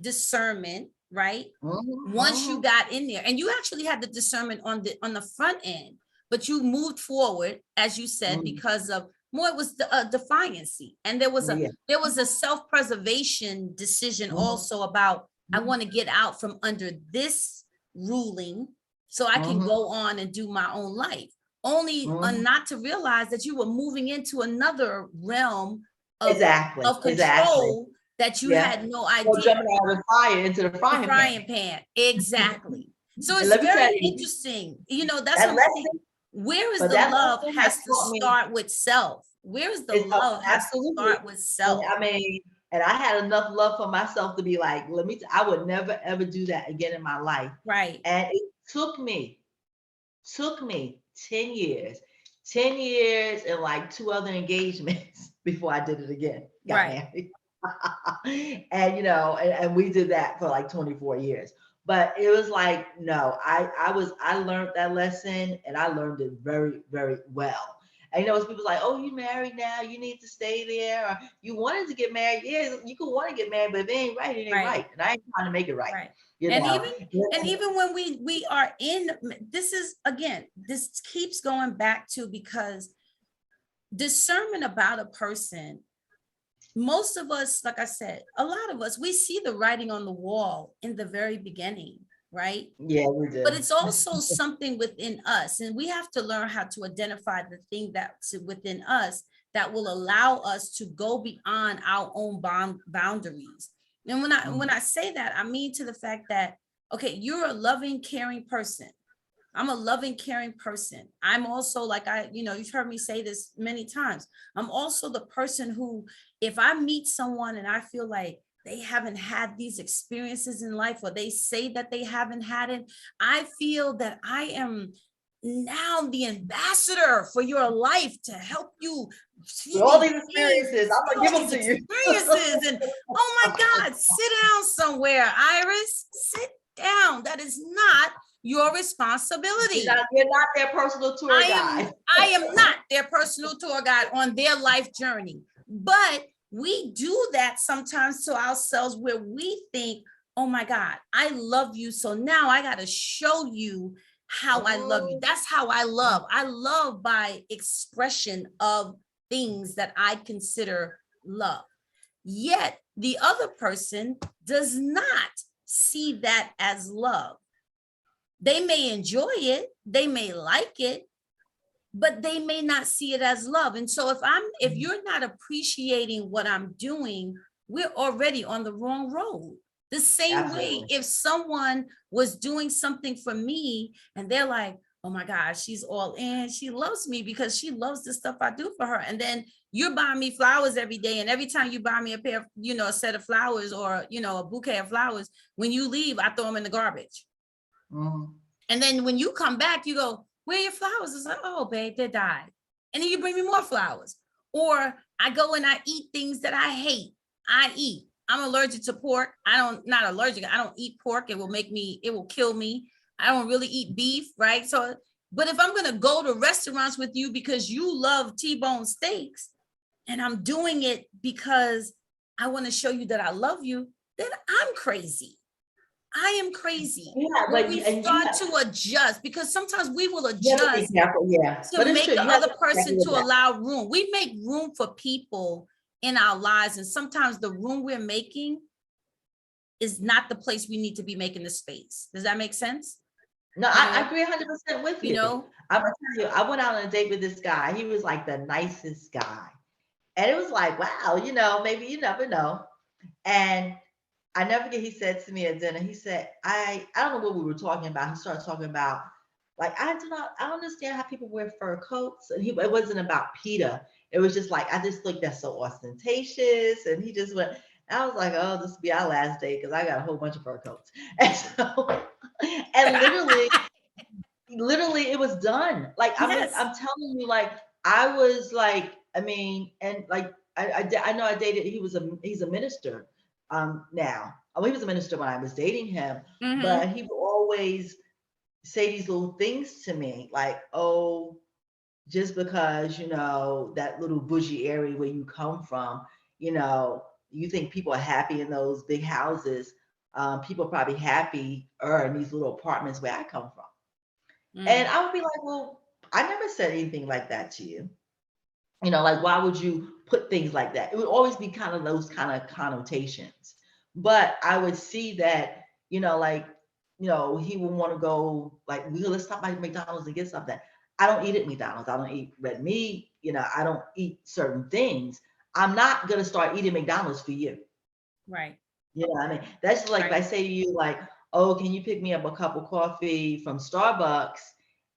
discernment, right? Once you mhm. got in there, and you actually had the discernment on the front end, but you moved forward, as you said, Mhm. because of more, it was the defiancy, and Yeah. there was a self-preservation decision Mhm. also about, I Mhm. want to get out from under this ruling so I can Mhm. go on and do my own life, only Mhm. not to realize that you were moving into another realm of Exactly. Exactly. control that you Yeah. had no Or idea. jumping out of the fire into the The frying pan. frying pan, exactly. So And it's let me tell very you, interesting, that's that what I'm saying. lesson, Where is but the that love lesson has has to taught me start with self. Where is the it's love has to absolutely. start with And self. I mean, and I had enough love for myself to be like, I would never ever do that again in my life. Right. And it took me 10 years, 10 years and like two other engagements before I did it again, got Right. married. And and we did that for like 24 years. But it was like, no, I learned that lesson and I learned it very, very well. And it's people like, oh, you married now, you need to stay there, or you wanted to get married. Yeah, you could want to get married, but if it ain't right, it ain't Right. right. And I ain't trying to make it right. Right. You And know. even when we are in, this is again, this keeps going back to, because discernment about a person, most of us, like I said, a lot of us, we see the writing on the wall in the very beginning, right? Yeah, we But do. it's also something within us, and we have to learn how to identify the thing that's within us that will allow us to go beyond our own boundaries. And when I say that, I mean to the fact that, okay, you're a loving, caring person. I'm a loving, caring person. I'm also, like, you've heard me say this many times. I'm also the person who, if I meet someone and I feel like they haven't had these experiences in life, or they say that they haven't had it, I feel that I am now the ambassador for your life to help you see With all these these things and experiences, I'm see gonna all give them these to you. experiences. And oh my God, sit down somewhere, Iris. Sit down. That is not your responsibility. You're not their personal tour guide. I am not their personal tour guide on their life journey. But we do that sometimes to ourselves, where we think, oh my God, I love you, so now I got to show you how I love you. Mm, That's how I love. I love by expression of things that I consider love. Yet the other person does not see that as love. They may enjoy it, they may like it, but they may not see it as love. And so if you're not appreciating what I'm doing, we're already on the wrong road. The same way, absolutely. if someone was doing something for me and they're like, oh my gosh, she's all in, she loves me because she loves the stuff I do for her. And then you're buying me flowers every day. And every time you buy me a pair of, a set of flowers, or, a bouquet of flowers, when you leave, I throw them in the garbage. Mm. And then when you come back, you go, where are your flowers? It's like, oh, babe, they died. And then you bring me more flowers. Or I go and I eat things that I hate. I'm allergic to pork. Not allergic. I don't eat pork. It will kill me. I don't really eat beef, right? So, but if I'm going to go to restaurants with you because you love T-bone steaks, and I'm doing it because I want to show you that I love you, then I'm crazy. I am crazy. Yeah, When but we you start to adjust, because sometimes we will have to be adjust careful. Yeah, to but it's make true. the You have to other be careful person with to that. allow room. We make room for people in our lives, and sometimes the room we're making is not the place we need to be making the space. Does that make sense? No, You I know, agree 100% with you you. know, I'm gonna tell you, I went out on a date with this guy. He was like the nicest guy, and it was like, wow, maybe you never know. And I never forget, he said to me at dinner, he said, I don't know what we were talking about. He started talking about, like, I don't understand how people wear fur coats. And it wasn't about PETA. It was just like, I just think that's so ostentatious. And he just went, I was like, oh, this will be our last day because I got a whole bunch of fur coats. And so, and literally it was done. Like, yes, I'm telling you, like, I was like, I mean, and like, I know I dated, he's a minister now. Oh, he was a minister when I was dating him, Mhm. but he would always say these little things to me, like, "Oh, just because that little bougie area where you come from, you know, you think people are happy in those big houses. People are probably happier in these little apartments where I come from." And Mm. I would be like, "Well, I never said anything like that to you." Like, why would you put things like that? It would always be kind of those kind of connotations. But I would see that, like, he would want to go, like, let's stop by McDonald's and get something. I don't eat at McDonald's. I don't eat red meat. I don't eat certain things. I'm not going to start eating McDonald's for you. Right. You know what I mean? That's just like if I Right. say to you, like, "Oh, can you pick me up a cup of coffee from Starbucks?"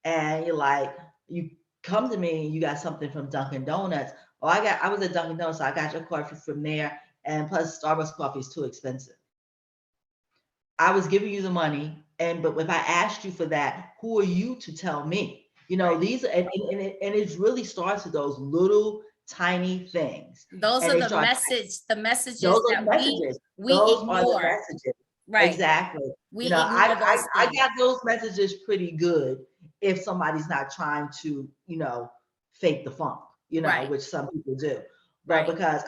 And you're like, you come to me and you got something from Dunkin' Donuts. Oh, I was at Dunkin' Donuts, so I got your coffee from there. And plus Starbucks coffee is too expensive. I was giving you the money, but if I asked you for that, who are you to tell me? Right. These and it really starts with those little tiny things. Those And are they the start messages those are the that we messages. we Those are the ignore. messages. Right. Exactly. We I, ignore I those I things. got those messages pretty good if somebody's not trying to, fake the funk, Right. which some people do. But Right. because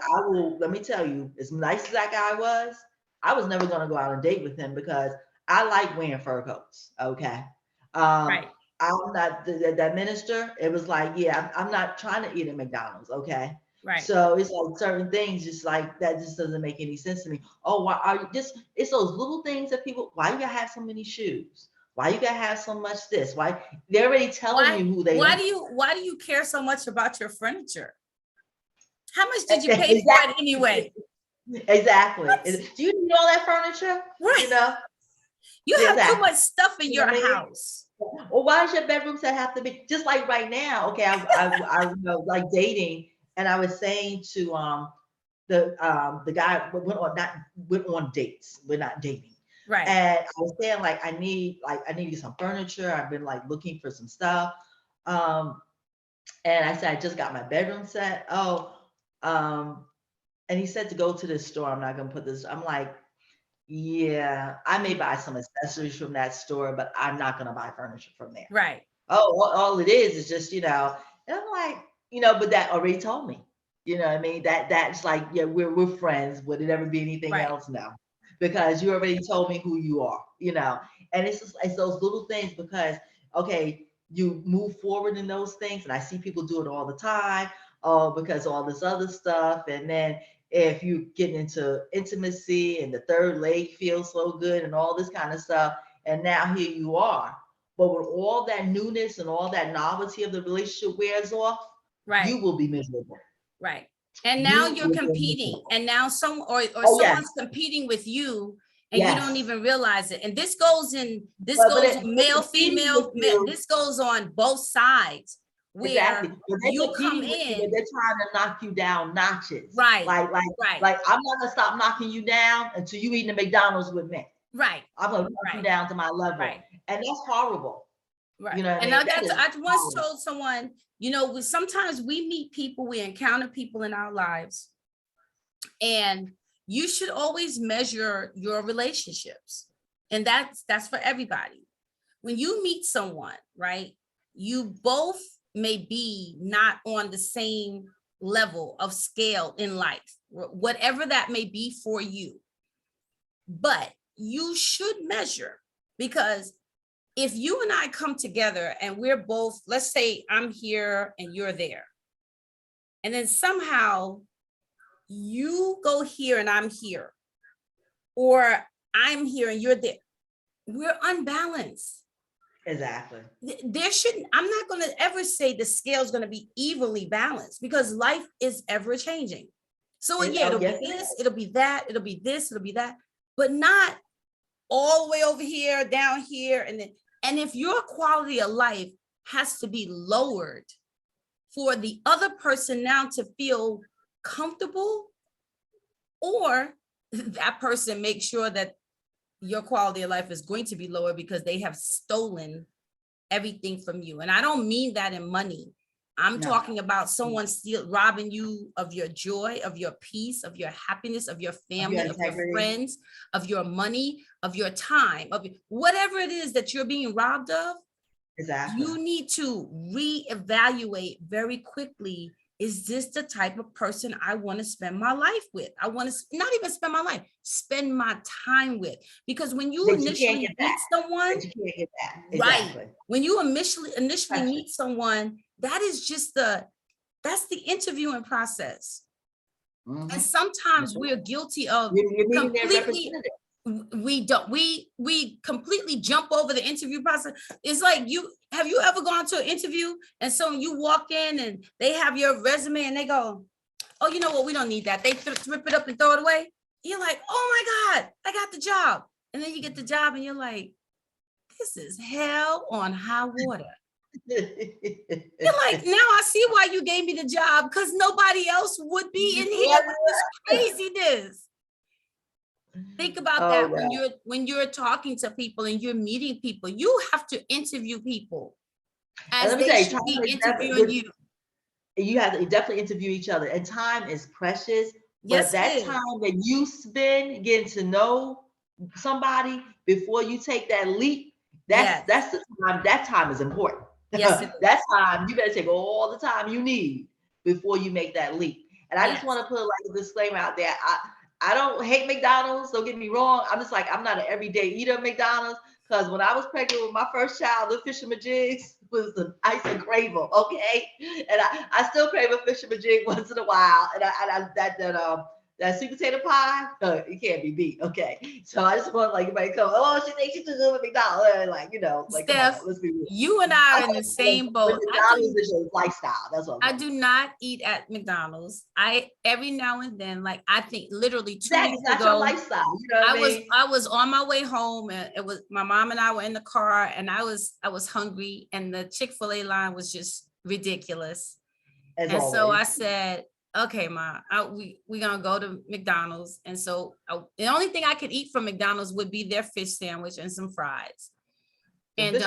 let me tell you, as nice as that guy was, I was never gonna go out on a date with him because I like wearing fur coats. Okay. Um, Right. I'm not that minister. It was like, yeah, I'm not trying to eat at McDonald's. Okay. Right. So it's like certain things just like that just doesn't make any sense to me. Oh, why are you just it's those little things that people, why you gotta have so many shoes? Why you gotta have so much this? Why they're already telling Why you who they why are. do you why do you care so much about your furniture? How much did you pay for it Exactly. anyway? Exactly. What? Do you need all that furniture? You Right. know? You have too Exactly. much stuff in You know your what I mean? house. Well, why does your bedroom set have to be just like right now? Okay, I like dating, and I was saying to the guy went on dates. We're not dating. Right. And I was saying like I need to get some furniture. I've been like looking for some stuff. Um, and I said I just got my bedroom set. Oh, um, and he said to go to this store. I'm not gonna put this. I'm like, yeah, I may buy some accessories from that store, but I'm not gonna buy furniture from there. Right. Oh, all it is just, and I'm like, but that already told me. You know what I mean? That's like, yeah, we're friends. Would it ever be anything Right. else? No. Because you already told me who you are. And it's those little things because okay, you move forward in those things, and I see people do it all the time. Oh, because all this other stuff. And then if you get into intimacy and the third leg feels so good and all this kind of stuff, and now here you are, but when all that newness and all that novelty of the relationship wears off, you Right. will be miserable. Right. And now You you're will be competing, miserable. and now or Oh yes, someone's competing with you, and you don't yes. even realize it. And this But goes on they're male, competing with female, you this goes on both sides exactly. where But they're you come competing with you, but in. they're trying to knock you down notches. Right. Right. Like I'm not gonna stop knocking you down until you eating the McDonald's with me. Right. I'm gonna knock you Right. down to my level, Right. and that's horrible. You Right. know what I And mean? now That is I once horrible. told someone, sometimes we meet people, we encounter people in our lives, and you should always measure your relationships. And that's for everybody. When you meet someone, right? You both may be not on the same level of scale in life, whatever that may be for you. But you should measure, because if you and I come together and we're both, let's say I'm here and you're there, and then somehow you go here and I'm here, or I'm here and you're there, we're unbalanced. Exactly. There shouldn't, I'm not going to ever say the scale is going to be evenly balanced, because life is ever changing. So yeah, Oh it'll yes, be it this, is. it'll be that, it'll be this, it'll be that, but not all the way over here, down here. And if your quality of life has to be lowered for the other person now to feel comfortable, or that person makes sure that your quality of life is going to be lower because they have stolen everything from you. And I don't mean that in money. I'm No. talking about someone still robbing you of your joy, of your peace, of your happiness, of your family, of your integrity. friends, of your money, of your time, of whatever it is that you're being robbed of. Exactly. You need to reevaluate very quickly. Is this the type of person I want to spend my life with? I want to not even spend my life, spend my time with. Because when you initially meet someone, you can't get that. Right. Exactly. When you initially meet someone, that is just that's the interviewing process. Mhm. And sometimes we're guilty of You're meeting their completely, representative. we completely jump over the interview process. It's like have you ever gone to an interview and so you walk in and they have your resume and they go, oh, you know what, we don't need that. They rip it up and throw it away. You're like, oh my God, I got the job. And then you get the job and you're like, this is hell on high water. You're like, now I see why you gave me the job, because nobody else would be in here with this craziness. Think about that when you're talking to people and you're meeting people. You have to interview people as they should be interviewing you. You have to definitely interview each other, and time is precious. Yes, but that time that you spend getting to know somebody before you take that leap, that's the time. That time is important. Yes, that time you better take all the time you need before you make that leap. And I just want to put like a disclaimer out there. I don't hate McDonald's. Don't get me wrong. I'm just like, I'm not an everyday eater of McDonald's, because when I was pregnant with my first child, the Fisherman Jigs was the I used to crave them, okay? And I still crave a Fisherman Jig once in a while. And that sweet potato pie, it can't be beat, okay? So I just want like everybody come, oh, she thinks she's too good with McDonald's, like, you know, like, Steph, let's be real. You and I are in the same boat. McDonald's is your lifestyle. That's what I do not eat at McDonald's. Every now and then, like I think literally 2 weeks ago, your lifestyle. You know what I was on my way home, and it was my mom and I were in the car, and I was hungry, and the Chick-fil-A line was just ridiculous. As and always. So I said, okay, Ma, we're gonna go to McDonald's. And so the only thing I could eat from McDonald's would be their fish sandwich and some fries. And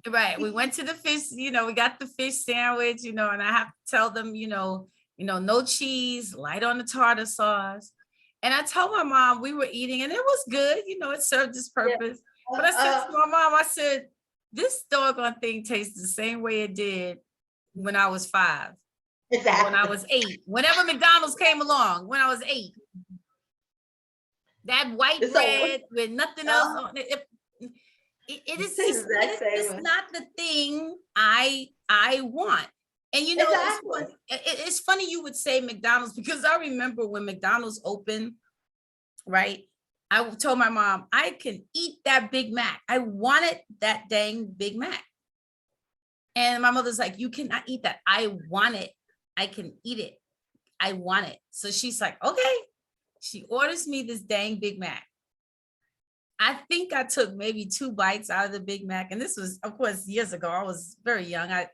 right, we went to the fish, we got the fish sandwich, and I have to tell them, no cheese, light on the tartar sauce. And I told my mom we were eating, and it was good, it served its purpose. But I said to my mom, I said, this doggone thing tastes the same way it did when I was 5. Exactly. When I was 8. Whenever McDonald's came along, when I was 8. That white bread with nothing else on it. It is it's not the thing I want. And it's funny you would say McDonald's, because I remember when McDonald's opened, right? I told my mom, I can eat that Big Mac. I wanted that dang Big Mac. And my mother's like, you cannot eat that. I want it. I can eat it. I want it. So she's like, okay. She orders me this dang Big Mac. I think I took maybe 2 bites out of the Big Mac. And this was, of course, years ago. I was very young. I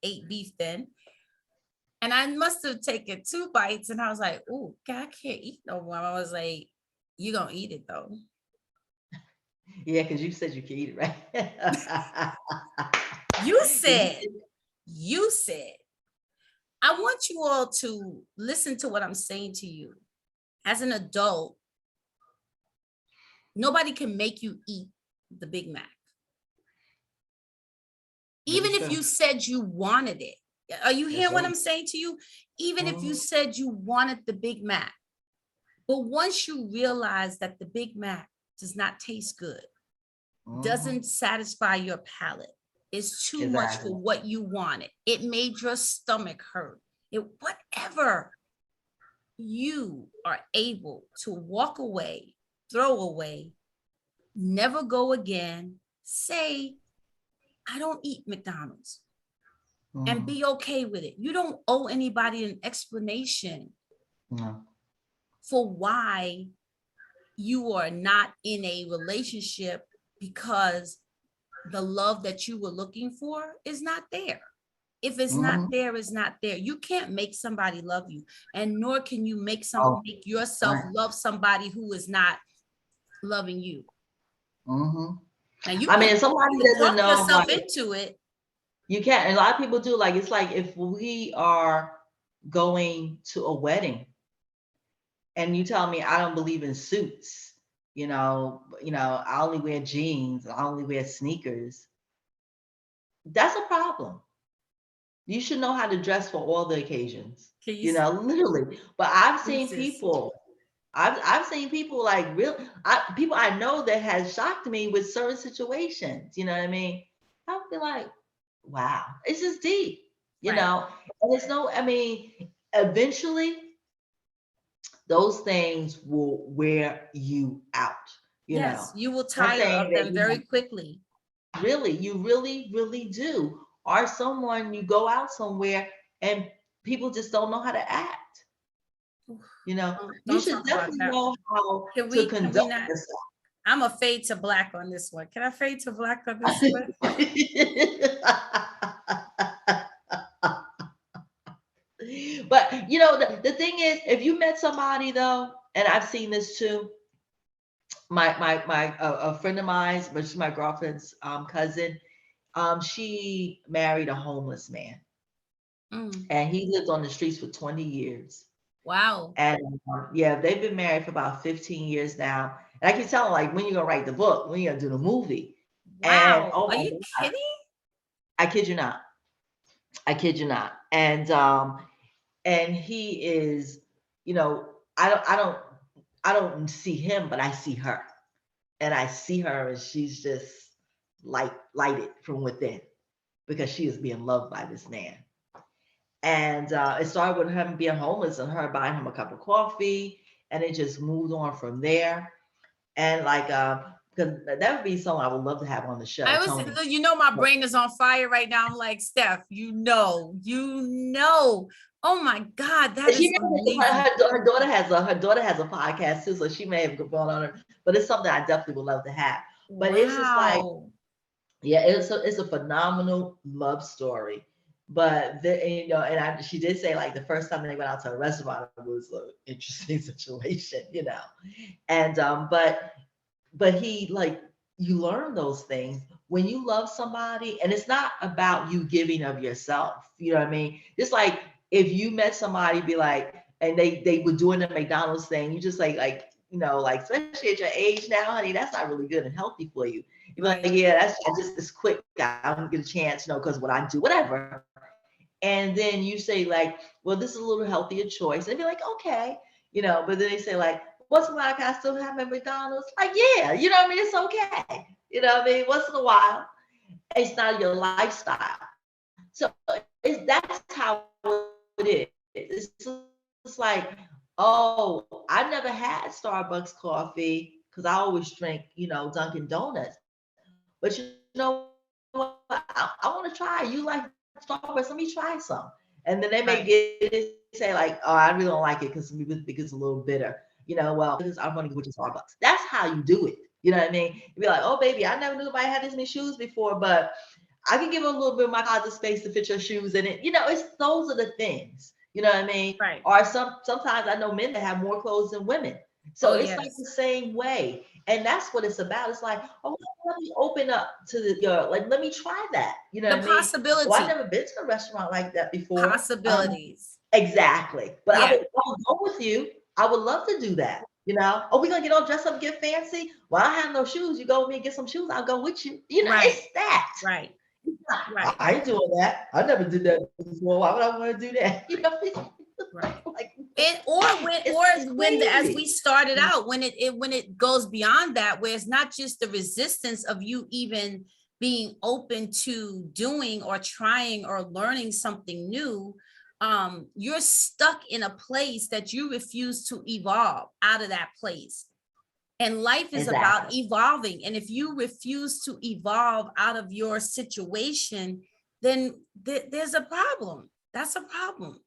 ate beef then. And I must have taken 2 bites. And I was like, oh, God, I can't eat no more. I was like, you gonna eat it though. Yeah, because you said you can eat it, right? You said, I want you all to listen to what I'm saying to you. As an adult, nobody can make you eat the Big Mac. Even if you said you wanted it. Are you hearing what I'm saying to you? Even if you said you wanted the Big Mac. But once you realize that the Big Mac does not taste good, doesn't satisfy your palate, it's too much for what you wanted, it made your stomach hurt, whatever, you are able to walk away, throw away, never go again, say, I don't eat McDonald's, and be okay with it. You don't owe anybody an explanation for why you are not in a relationship, because the love that you were looking for is not there. If it's not there, it's not there. You can't make somebody love you, and nor can you make yourself love somebody who is not loving you. Now you somebody doesn't know yourself into it, You can't. And a lot of people do. Like, it's like if we are going to a wedding and you tell me I don't believe in suits, I only wear jeans, I only wear sneakers. That's a problem. You should know how to dress for all the occasions, Can you literally. But I've seen resist? people, I've seen people like people I know that has shocked me with certain situations. You know what I mean? I would be like, wow, it's just deep, Right. and it's no, I mean, eventually those things will wear you out, you know. Yes, you will Not tire saying of that them you very quickly. really, you really, really do. Or someone you go out somewhere and people just don't know how to act. You Don't should talk about definitely that. know how to Can we conduct not? yourself. I'm a fade to black on this one. Can I fade to black on this one? But the thing is, if you met somebody though, and I've seen this too, my a friend of mine, but she's my girlfriend's cousin. She married a homeless man, Mm, and he lived on the streets for 20 years. wow. And yeah, they've been married for about 15 years now. And I keep telling like, when you gonna write the book? When you gonna do the movie? And Wow. oh Are my you God, kidding? I kid you not. I kid you not. And he is, you know, I don't see him, but I see her. And I see her and she's just lighted from within because she is being loved by this man. And it started with him being homeless and her buying him a cup of coffee, and it just moved on from there. And like, because that would be something I would love to have on the show, I was, Tony. my brain is on fire right now. I'm like, Steph, Oh my God, that And she is may, amazing. her daughter has a podcast too, so she may have gone on her. But it's something I definitely would love to have. But it's just like, Wow. yeah, it's a phenomenal love story. But and she did say like the first time they went out to a restaurant, it was an interesting situation, And but he like you learn those things when you love somebody, and it's not about you giving of yourself. You know what I mean? It's like if you met somebody, be like, and they were doing the McDonald's thing, you just like like especially at your age now, honey, that's not really good and healthy for you. You're like, Right. yeah, that's I just it's quick. I don't get a chance, because what I do, whatever. And then you say like, well, this is a little healthier choice, and be like, okay, But then they say like, once in a while, can I still have at McDonald's? Like, yeah, you know what I mean? It's okay. You know what I mean? Once in a while, it's not your lifestyle. So that's how it is. It's just like, oh, I never had Starbucks coffee because I always drink, Dunkin' Donuts. But you know what? I want to try. You like Starbucks? Let me try some. And then they may get it and say like, oh, I really don't like it because it's a little bitter. Well, because I'm going to go to Starbucks. That's how you do it. You know what I mean? You'd be like, oh, baby, I never knew nobody had this many shoes before, but I can give a little bit of my closet space to fit your shoes in it. It's those are the things. You know what I mean? Right. Or sometimes I know men that have more clothes than women. So Oh, it's like the yes. same way. And that's what it's about. It's like, oh, let me open up to your like, let me try that. You know The what I mean? Oh, I've possibility, never been to a restaurant like that before. possibilities. Exactly. But I Yeah. would go with you. I would love to do that. Oh, we gonna get all dressed up, and get fancy. Well, I have no shoes. You go with me and get some shoes. I'll go with you. Right. It's that. Right. I Right. ain't doing that. I never did that before. Why would I want to do that? Right. Like And or when it's as we crazy. started out, when it goes beyond that, where it's not just the resistance of you even being open to doing or trying or learning something new, you're stuck in a place that you refuse to evolve out of that place. And life is about Exactly. evolving. And if you refuse to evolve out of your situation, then there's a problem. That's a problem.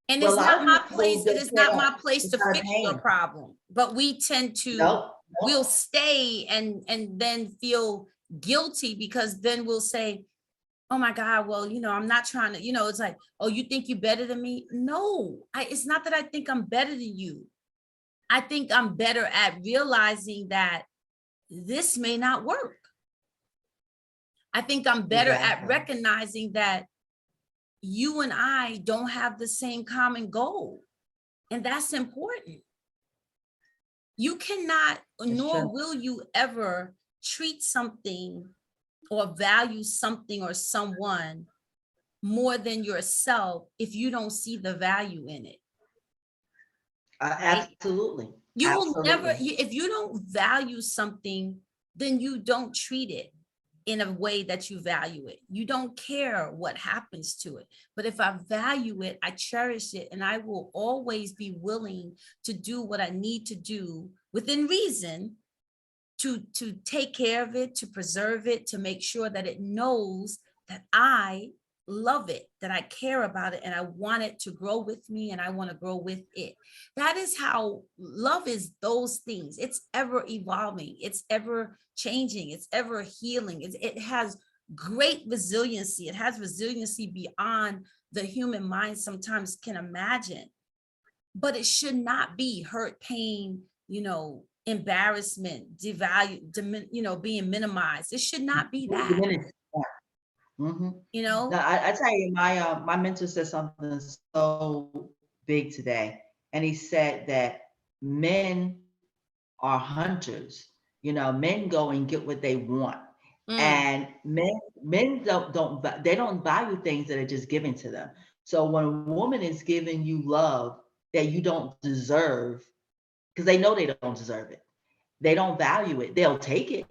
And Well, a it's lot not of my people place. It just is not can't. my place It's to not a fix your pain. problem. But we tend to, Nope. we'll Nope. stay and then feel guilty because then we'll say, oh my God, well, I'm not trying to, it's like, oh, you think you're better than me? No, it's not that I think I'm better than you. I think I'm better at realizing that this may not work. I think I'm better at Exactly. recognizing that you and I don't have the same common goal. And that's important. You cannot, It's nor true. will you ever treat something or value something or someone more than yourself if you don't see the value in it. Right? Absolutely. You will never, Absolutely. if you don't value something, then you don't treat it in a way that you value it. You don't care what happens to it. But if I value it, I cherish it, and I will always be willing to do what I need to do within reason to take care of it, to preserve it, to make sure that it knows that I love it, that I care about it, and I want it to grow with me, and I want to grow with it. That is how love is. Those things, it's ever evolving, it's ever changing, it's ever healing. It has great resiliency. It has resiliency beyond the human mind sometimes can imagine. But it should not be hurt, pain, embarrassment, devalue, being minimized. It should not be that, Mm-hmm. you know? Now, I tell you, my mentor said something so big today, and he said that men are hunters. Men go and get what they want, Mm, and men don't value things that are just given to them. So when a woman is giving you love that you don't deserve, because they know they don't deserve it, they don't value it. They'll take it,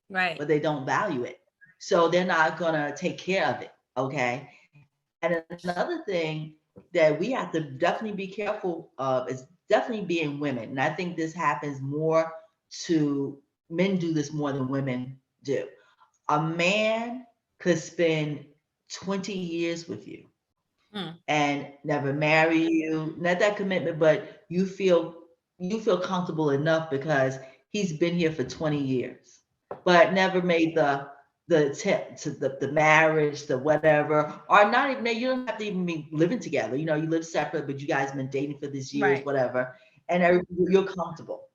right. but they don't value it. So they're not gonna take care of it. Okay. And another thing that we have to definitely be careful of is definitely being women. And I think this happens more to men do this more than women do. A man could spend 20 years with you Mm, and never marry you, not that commitment, but you feel comfortable enough because he's been here for 20 years, but never made the attempt to the marriage, the whatever, or not even, you don't have to even be living together. You live separate, but you guys been dating for these years, right. whatever, and you're comfortable.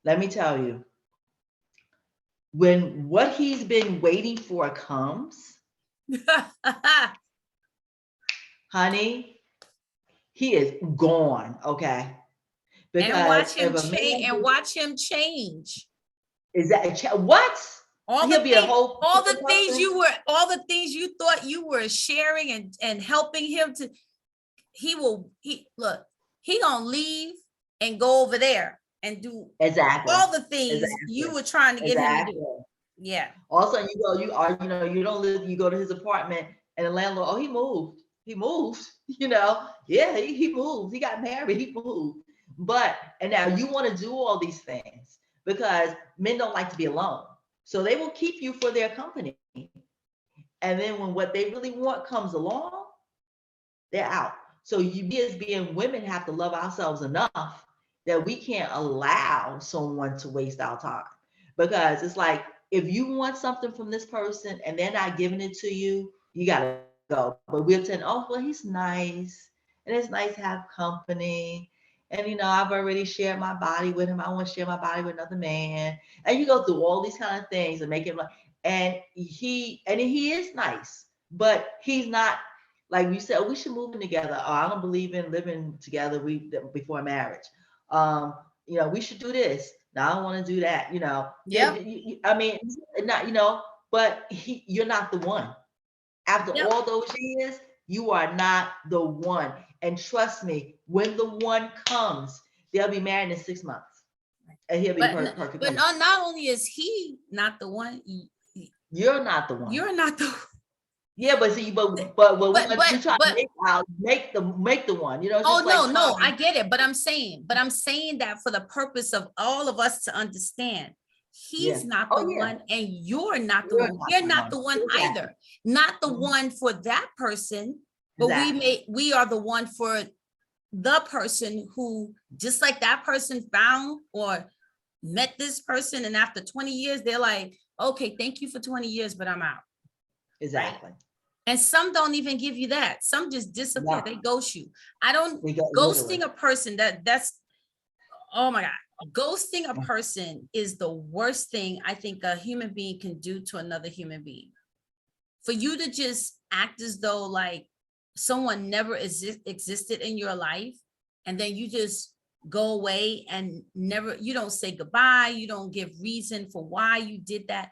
Let me tell you, when what he's been waiting for comes, honey, he is gone, okay? And Because watch if him a change, man and watch him change. is that what? All the He'll be a things, whole different person. all the things you thought you were sharing and helping him to, he gonna leave and go over there and do Exactly. all the things you Exactly. were trying to get him to do. Exactly. Yeah. Also, you don't live, you go to his apartment and the landlord, oh, he moved. He moved, yeah, he moved. He got married, he moved. And now you want to do all these things because men don't like to be alone. So they will keep you for their company. And then when what they really want comes along, they're out. So we as being women have to love ourselves enough that we can't allow someone to waste our time. Because it's like if you want something from this person and they're not giving it to you, you gotta go. But we'll tell, oh well, he's nice and it's nice to have company. And I've already shared my body with him. I want to share my body with another man. And you go through all these kind of things and make him like, and he is nice, but he's not like you said, we should move in together. Oh, I don't believe in living together before marriage. We should do this. Now I don't want to do that. Yep. I mean, not but you're not the one. After Yep. all those years, you are not the one. And trust me, when the one comes, they'll be married in 6 months, and he'll be perfect. But not only is he not the one, You're not the one. you're not the Yeah, but see, but we try to but make the one. It's oh just like no, trying. I get it. But I'm saying that for the purpose of all of us to understand, Yeah. he's not the Oh yeah. one, and you're not the You're one. not We're the not one. the one Exactly. either. Not the Mhm. one for that person, but Exactly. we are the one for the person who, just like that person found or met this person, and after 20 years, they're like, okay, thank you for 20 years, but I'm out. Right. Exactly. And some don't even give you that. Some just disappear. They No, ghost you. I don't we go literally. ghosting a person that's oh my God. Ghosting a person is the worst thing I think a human being can do to another human being. for you to just act as though like someone never existed in your life, and then you just go away and you don't say goodbye, you don't give reason for why you did that.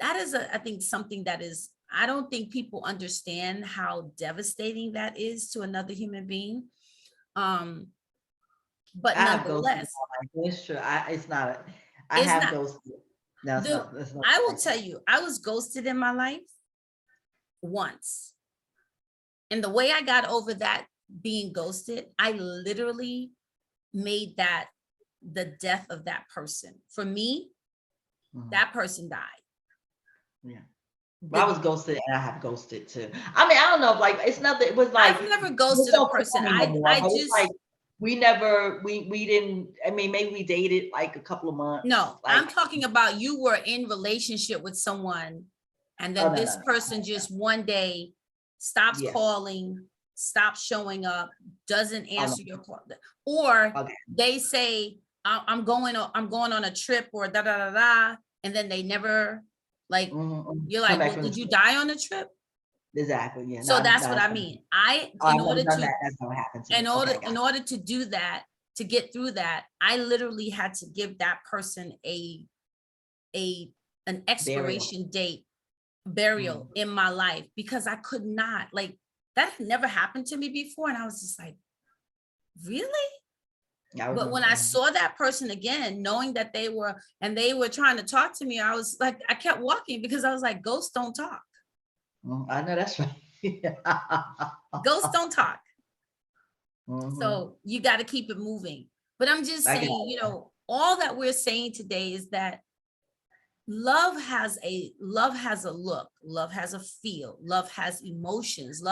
That is I think something that is, I don't think people understand how devastating that is to another human being. But I have ghosted in nonetheless, my life. It's true. It's not I it's have not ghosted. No, it's not I will like tell that. you, I was ghosted in my life once. And the way I got over that being ghosted, I literally made that the death of that person. For me, that person died. Yeah. But I was ghosted and I have ghosted too. I mean, I don't know, like it's nothing. It was like I've never we ghosted a don't person. talk anymore, I but it's just like we didn't. I mean, maybe we dated like a couple of months. no, Like, I'm talking about you were in relationship with someone, and oh then no, this no, person just one day stops yeah, calling, stops showing up, doesn't oh no, answer your call, or okay, they say I'm going on a trip or da da da da, and then they never like. You're come like, back well, from the did you trip. die on the trip? Exactly, yeah. So No, that's no, what that's I not. mean. Oh, I've never done that. That's never happened to me. Okay, I got In order to do that, to get through that, I literally had to give that person an burial. expiration date burial in my life, because I could not, like, that had never happened to me before. And I was just like, really? I But when remember. I saw that person again, knowing that they were trying to talk to me, I was like, I kept walking because I was like, ghosts don't talk. I know that's right. Ghosts don't talk. Mhm. So you got to keep it moving. But I'm just I got saying, it. all that we're saying today is that love has a look, love has a feel, love has emotions,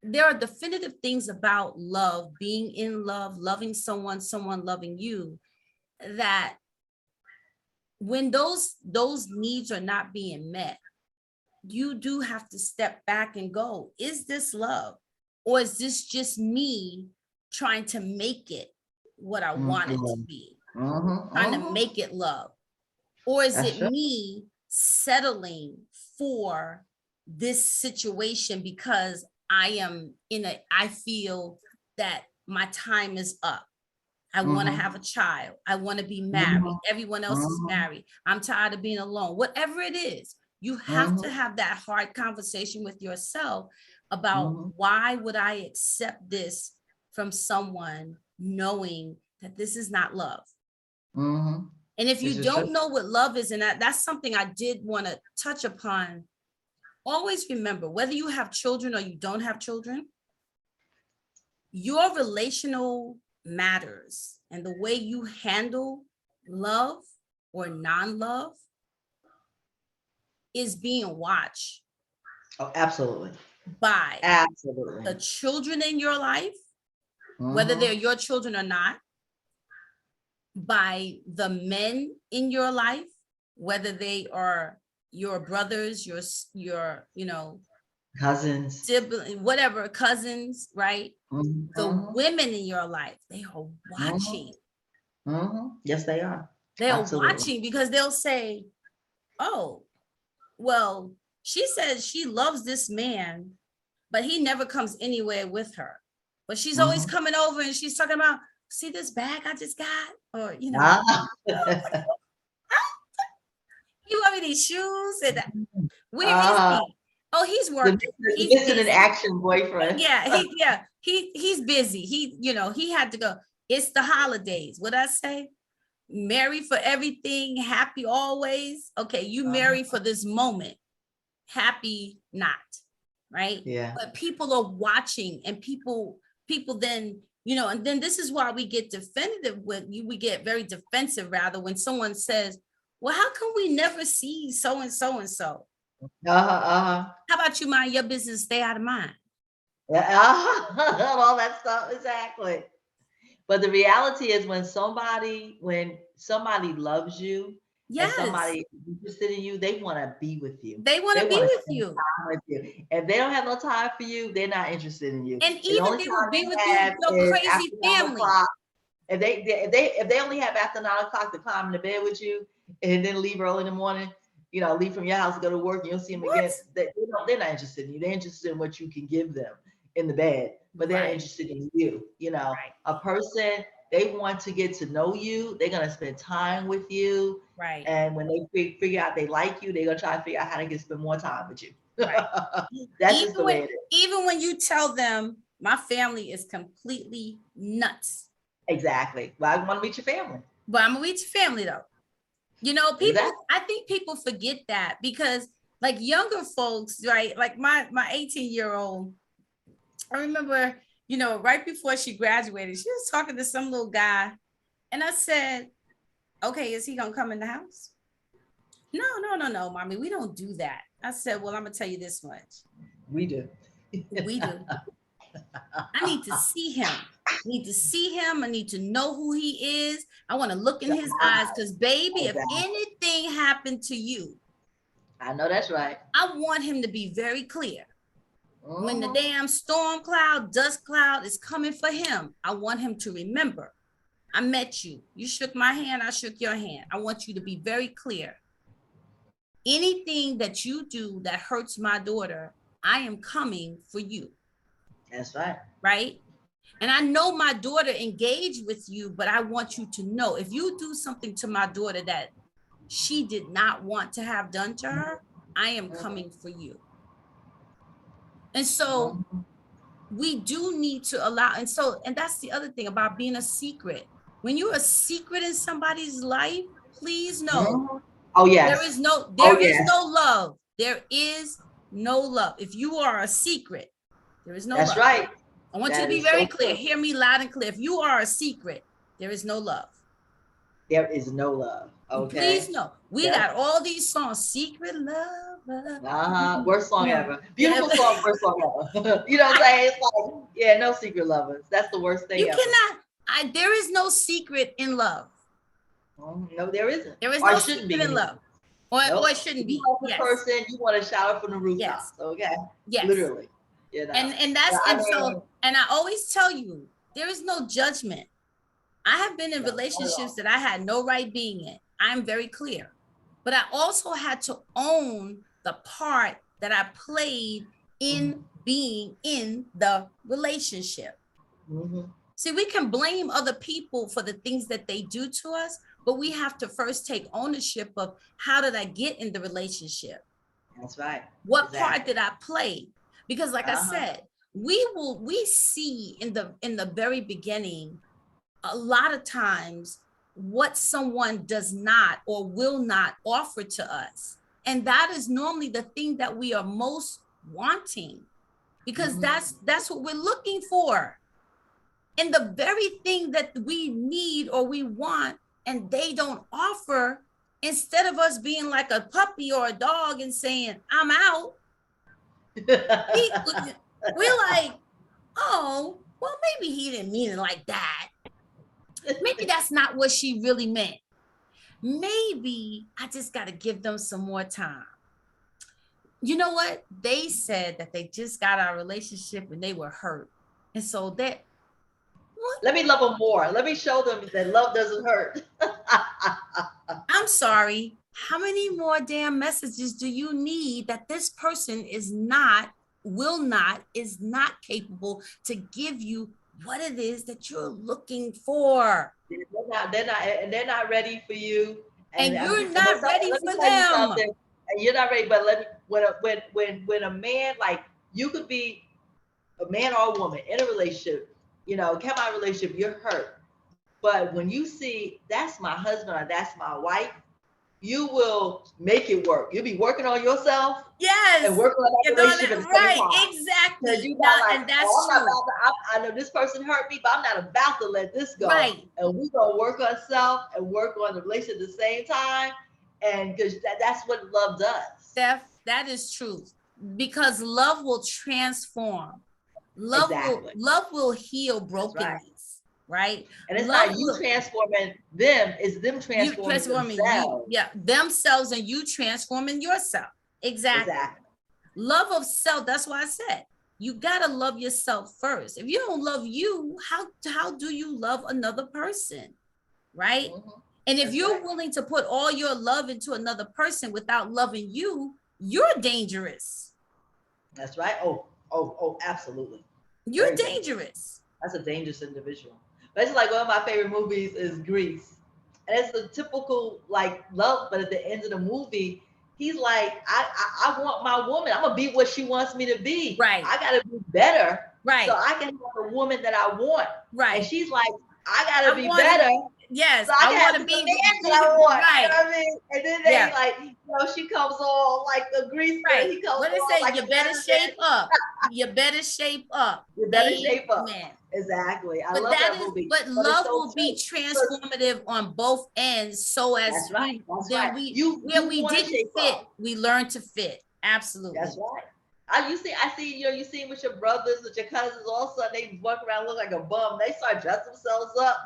there are definitive things about love, being in love, loving someone loving you, that when those needs are not being met, you do have to step back and go, is this love? Or is this just me trying to make it what I want it to be? Trying to make it love? Or is That's it true. me settling for this situation because I feel that my time is up. I want to have a child. I want to be married. Everyone else is married. I'm tired of being alone. Whatever it is, you have to have that hard conversation with yourself about, why would I accept this from someone knowing that this is not love? And if This you is true. don't know what love is, and that's something I did want to touch upon, always remember, whether you have children or you don't have children, your relational matters, and the way you handle love or non-love is being watched Oh, absolutely. by Absolutely. the children in your life, whether they're your children or not, by the men in your life, whether they are your brothers, your Cousins. sibling, whatever, cousins, right? The women in your life, they are watching. Yes, they are. They're Absolutely. watching because they'll say, oh, well, she says she loves this man, but he never comes anywhere with her. But she's always coming over and she's talking about, see this bag I just got? Or, he want me these shoes. And where is he? Oh, he's working. The He's missing in busy. action boyfriend. He's busy. He had to go. It's the holidays. What I say? Marry for everything, happy always. Okay, you marry for this moment, happy not, right? Yeah. But people are watching, and people then, and then this is why we get definitive with you. We get very defensive rather when someone says, well, how come we never see so and so and so? How about you mind your business, stay out of mine? All that stuff, exactly. But the reality is, when somebody loves you, and somebody is interested in you, they want to be with you. They want to be to with spend you. time with you. If they don't have no time for you, they're not interested in you. And The even only they time will be they with you, have your is crazy after 9 family. o'clock. If they only have after 9 o'clock to climb into bed with you and then leave early in the morning, leave from your house, go to work, you don't see them What? again. They're not interested in you. They're interested in what you can give them in the bed, but they're Right. interested in you. Right. A person, they want to get to know you. They're gonna spend time with you, Right. and when they figure out they like you, they're gonna try to figure out how to spend more time with you. Right. That's just the way it is. Even when you tell them my family is completely nuts. Exactly. Well, I want to meet your family. But I'm gonna meet your family though. People, Exactly. I think people forget that because like younger folks, right? Like my 18-year-old, I remember, right before she graduated, she was talking to some little guy. And I said, okay, is he gonna come in the house? No, mommy, we don't do that. I said, well, I'm gonna tell you this much. We do. We do. I need to see him. I need to know who he is. I want to look in his eyes because, baby, if anything happened to you, I know that's right. I want him to be very clear. When the damn storm cloud, dust cloud is coming for him, I want him to remember, I met you. You shook my hand, I shook your hand. I want you to be very clear. Anything that you do that hurts my daughter, I am coming for you. That's right. Right? And I know my daughter engaged with you, but I want you to know if you do something to my daughter that she did not want to have done to her, I am coming for you. And so we do need to allow, and that's the other thing about being a secret. When you're a secret in somebody's life, please know. Oh yes. There is no love. There is no love. If you are a secret, there is no love. That's right. I want you to be very clear. Hear me loud and clear. If you are a secret, there is no love. There is no love. Okay. Please know. We got all these songs. Secret love. Worst song ever. Beautiful song, worst song ever. You know what I'm saying? It's like, no secret lovers. That's the worst thing ever. Cannot. There is no secret in love. No, there isn't. There is no secret in love. Or it shouldn't be. You love the person, you want to shout from the rooftops. Yes. Okay. Yes. Literally. And that's and I always tell you, there is no judgment. I have been in relationships that I had no right being in. I'm very clear. But I also had to own the part that I played in being in the relationship. See, we can blame other people for the things that they do to us, but we have to first take ownership of how did I get in the relationship? That's right. What part did I play? Because like I said, we see in the very beginning, a lot of times what someone does not or will not offer to us. And that is normally the thing that we are most wanting, because that's what we're looking for. And the very thing that we need or we want and they don't offer, instead of us being like a puppy or a dog and saying, I'm out, we're like, oh, well, maybe he didn't mean it like that. Maybe that's not what she really meant. Maybe I just got to give them some more time. You know what? They said that they just got our relationship and they were hurt. And so that. Let me love them more. Let me show them that love doesn't hurt. I'm sorry. How many more damn messages do you need that this person is not capable to give you what it is that you're looking for? They're not ready for you. And you're not ready for them. And you're not ready, but when a man, like, you could be a man or a woman in a relationship, come out of a relationship, you're hurt. But when you see that's my husband or that's my wife, you will make it work. You'll be working on yourself. Yes. And working on that relationship. Right, exactly. You're not like, and that's I know this person hurt me, but I'm not about to let this go. Right. And we're going to work on self and work on the relationship at the same time. And because that's what love does. Steph, that is true. Because love will transform. Love will heal brokenness. Right. And it's not you transforming them, it's them transforming themselves. Themselves, and you transforming yourself. Exactly. Love of self. That's why I said you gotta love yourself first. If you don't love you, how do you love another person? Right. And if That's you're right. willing to put all your love into another person without loving you, you're dangerous. That's right. Oh, absolutely. You're Very dangerous. dangerous. That's a dangerous individual. But it's like one of my favorite movies is Grease. And it's the typical like love, but at the end of the movie, he's like, I want my woman. I'm gonna be what she wants me to be. Right. I gotta be better. Right. So I can have the woman that I want. Right. And she's like, I gotta be want better. Yes, So I can have to the be man that I want. right. You know what I mean? And then they like, she comes on like a grease. Right. He comes what it on say? like You better shape up. You better shape up. You better shape up. Amen. Exactly. I But love that movie. but love will be transformative on both ends. So as That's right. we you didn't fit, up. we learned to fit. Absolutely. That's right. I see, you see with your brothers, with your cousins, all of a sudden they walk around look like a bum. They start dressing themselves up.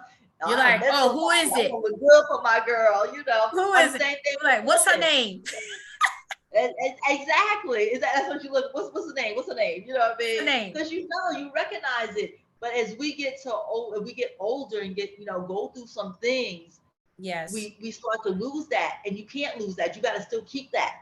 You're like, oh, who is it? Look good for my girl, Who is it? Like, what's her name? And exactly. That's what you look. What's the name? What's the name? You know what I mean? Because you recognize it. But as we get older and go through some things, yes, we start to lose that, and you can't lose that. You got to still keep that.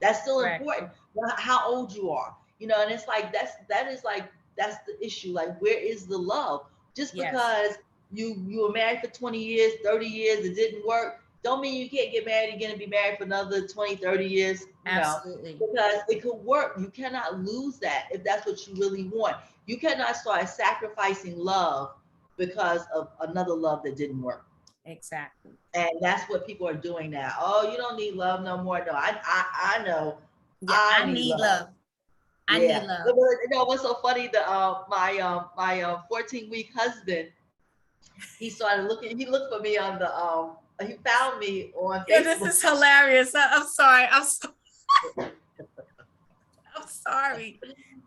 That's still important. How old you are, and it's like that's the issue. Like, where is the love? Just because you were married for 20 years, 30 years, it didn't work, don't mean you can't get married again and be married for another 20, 30 years. Absolutely. Because it could work. You cannot lose that if that's what you really want. You cannot start sacrificing love because of another love that didn't work. Exactly. And that's what people are doing now. Oh, you don't need love no more. No, I know. Yeah, I need love. I need love. What's so funny? My 14-week husband, he started looking. He looked for me on the. He found me on Facebook. Yeah, this is hilarious. I'm sorry. I'm sorry.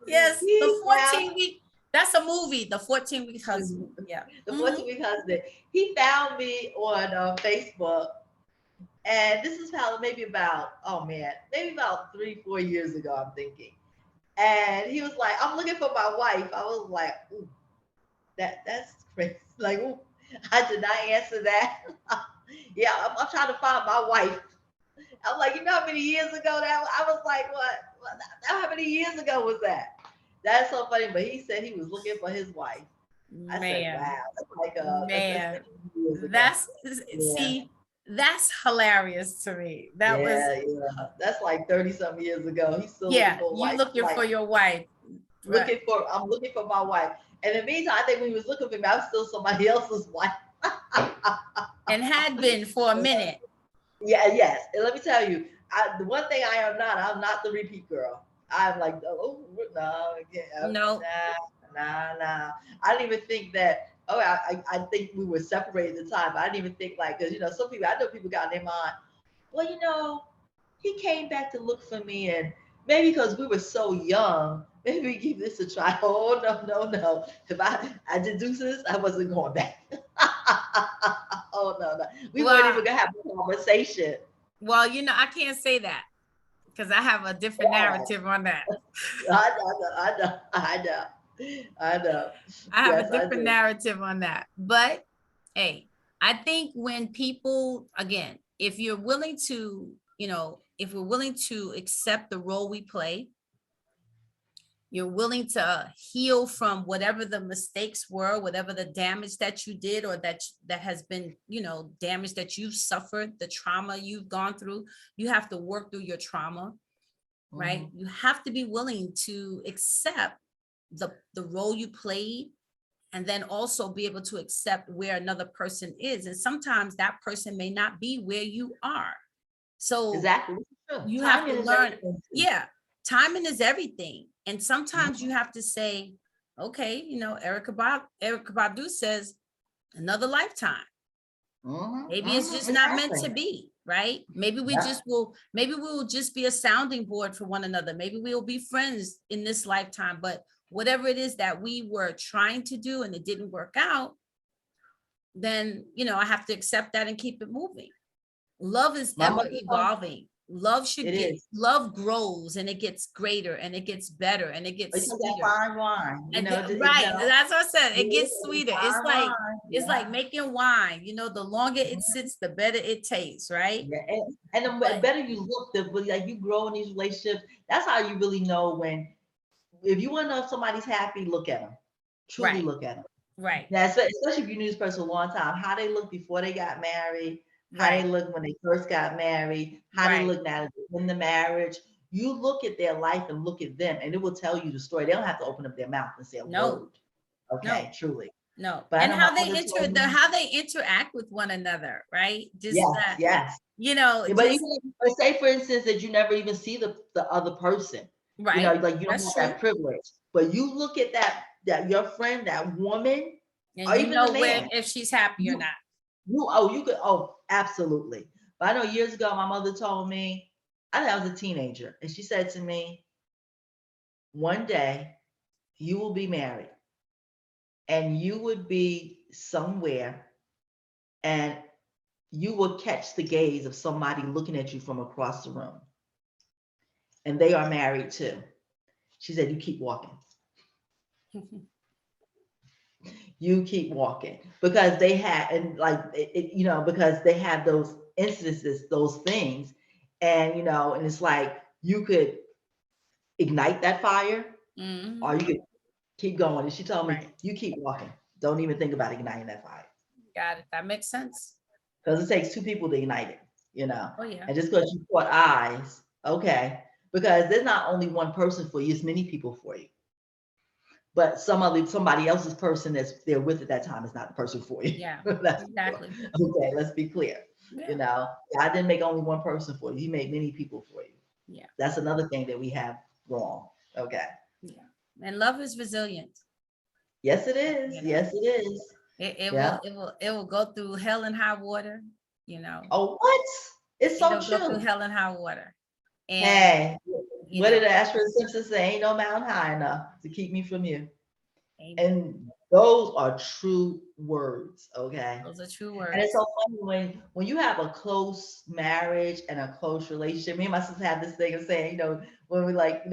Yes, the 14-week. That's a movie. The 14-week husband. Yeah. The 14-week husband. He found me on Facebook, and this is maybe about 3-4 years ago. I'm thinking, and he was like, "I'm looking for my wife." I was like, "Ooh, that's crazy." Like, ooh, I did not answer that. Yeah, I'm trying to find my wife. I'm like, how many years ago that I was like, what? How many years ago was that? That's so funny. But he said he was looking for his wife. I said, wow. That's see, that's hilarious to me. That's like 30-something years ago. He's still looking for a wife. Looking for your wife. I'm looking for my wife. And in the meantime, I think when he was looking for me, I was still somebody else's wife. And had been for a minute. Yes. And let me tell you, the one thing I'm not the repeat girl. I'm like, no, no, nah. I didn't even think that. Oh, I think we were separated at the time. But I didn't even think because some people, I know people got in their mind, well, he came back to look for me, and maybe because we were so young, maybe we give this a try. Oh no. If I deduce this, I wasn't going back. Oh no. We weren't even gonna have a conversation. Well, I can't say that because I have a different narrative on that. I know. I have a different narrative on that. But hey, I think when people, again, if you're willing to, if we're willing to accept the role we play, you're willing to heal from whatever the mistakes were, whatever the damage that you did, or that has been, damage that you've suffered, the trauma you've gone through. You have to work through your trauma, right? You have to be willing to accept the role you played, and then also be able to accept where another person is. And sometimes that person may not be where you are. So exactly, you have to learn. Timing is everything. And sometimes you have to say, okay, Erykah Badu says another lifetime. Maybe it's just not meant to be, right? Maybe we will just be a sounding board for one another. Maybe we will be friends in this lifetime, but whatever it is that we were trying to do and it didn't work out, then, I have to accept that and keep it moving. Love is ever evolving. It is. love grows and it gets greater and it gets better and it gets It's like that sweeter. fine wine, And you right, know, that's what I said. It yeah, gets sweeter. fine wine. It's like Yeah. making wine. You know, the longer it Mhm. sits, the better it tastes, right? Yeah. And the But better you look, the like you grow in these relationships. That's how you really know when, if you want to know if somebody's happy, look at them. Truly right, look at them. right, Now, especially if you knew this person a long time, how they look before they got married, how they right, look when they first got married, how they right. look now in the marriage. You look at their life and look at them, and it will tell you the story. They don't have to open up their mouth and say a No, word. Okay, no, truly. no. But I And know my how they mother told me, how they interact with one another, right? Just yes, yes. you know, Yeah, but just even but say for instance that you never even see the other person, right. like you don't That's have true. that privilege. But you look at that your friend, that woman, And or you even the know where man, if she's happy or you not. you could, absolutely. But I know years ago my mother told me, I think I was a teenager, and she said to me, one day you will be married and you would be somewhere and you will catch the gaze of somebody looking at you from across the room, and they are married too. She said, you keep walking. You keep walking, because they had, and like because they have those instances, those things, and and it's like you could ignite that fire, Mhm. or you could keep going. And she told me, Right. you keep walking. Don't even think about igniting that fire, Got it. That makes sense. because it takes two people to ignite it. Oh yeah. And just because you caught eyes, okay, because there's not only one person for you, it's many people for you. But somebody else's person that's there with at that time is not the person for you. Yeah. That's Exactly. okay. Let's be clear. Yeah. God didn't make only one person for you. He made many people for you. Yeah. That's another thing that we have wrong. Okay. Yeah. And love is resilient. Yes, it is. You know, Yes, it is. Yeah. it will go through hell and high water, you know. Oh, what? It's so It'll go through true. hell and high water. And Hey, you what did know, Ashford Simpson say? Ain't no mountain high enough to keep me from you. amen. And those are true words. Okay. Those are true And it's words. so funny when you have a close marriage and a close relationship. Me and my sister have this thing of saying, when we like,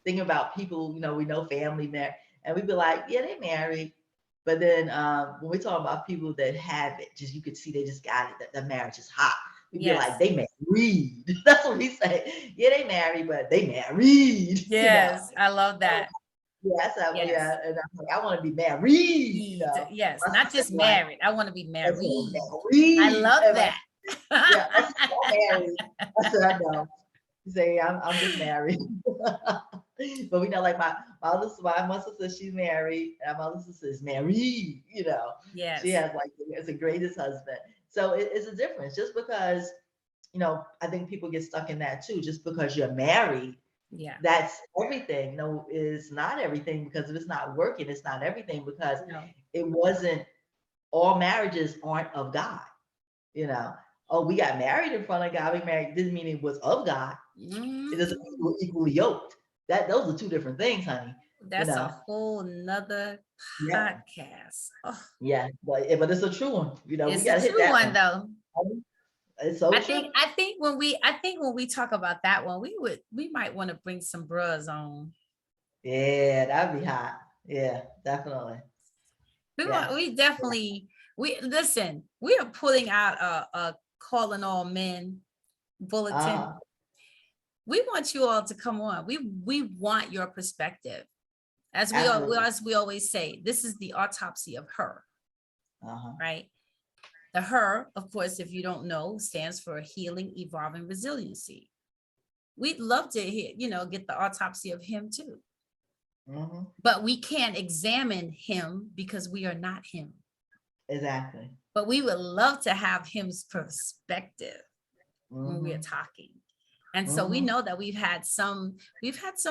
thinking about people, we know family there, and we'd be like, yeah, they married. But then when we talk about people that have it, just you could see they just got it, that the marriage is hot. We'd be like, Yes. they married. That's what we say. Yeah, they married, but they married. Yes. I love that. Yes, Yes. and I'm like, I want to be married. Yes. My Not sister just be like, married. I want to be that's what married. I married. love And that. yeah, I said, I'm married. I said, I know. You say, I'm just married. But we know, like my sister, she's married, and my other sister is married. She Yes. has like it's the greatest husband. So it's a difference. Just because, I think people get stuck in that too. Just because you're married, Yeah. that's everything. No, is not everything, because if it's not working, it's not everything, because No. it wasn't, all marriages aren't of God. You know, oh, we got married in front of God. We married didn't mean it was of God. It doesn't mean Mhm. we're equally yoked. Those are two different things, honey. You That's a know, whole nother yeah, podcast. Oh, yeah, but it's a true one. We it's a gotta hit true that one one. though. It's so true. I think when we talk about that one, we might want to bring some bras on. Yeah, that'd be hot. Yeah, definitely. Yes. We definitely we listen. We are putting out a calling all men bulletin. Uh-huh. We want you all to come on. We want your perspective. Absolutely. As we always say, this is the autopsy of her, Uh-huh. right? The her, of course, if you don't know, stands for healing, evolving, resiliency. We'd love to hear, get the autopsy of him too. Hmm. But we can't examine him because we are not him. Exactly. But we would love to have him's perspective when we are Hmm. talking. And so we Hmm. know that we've had some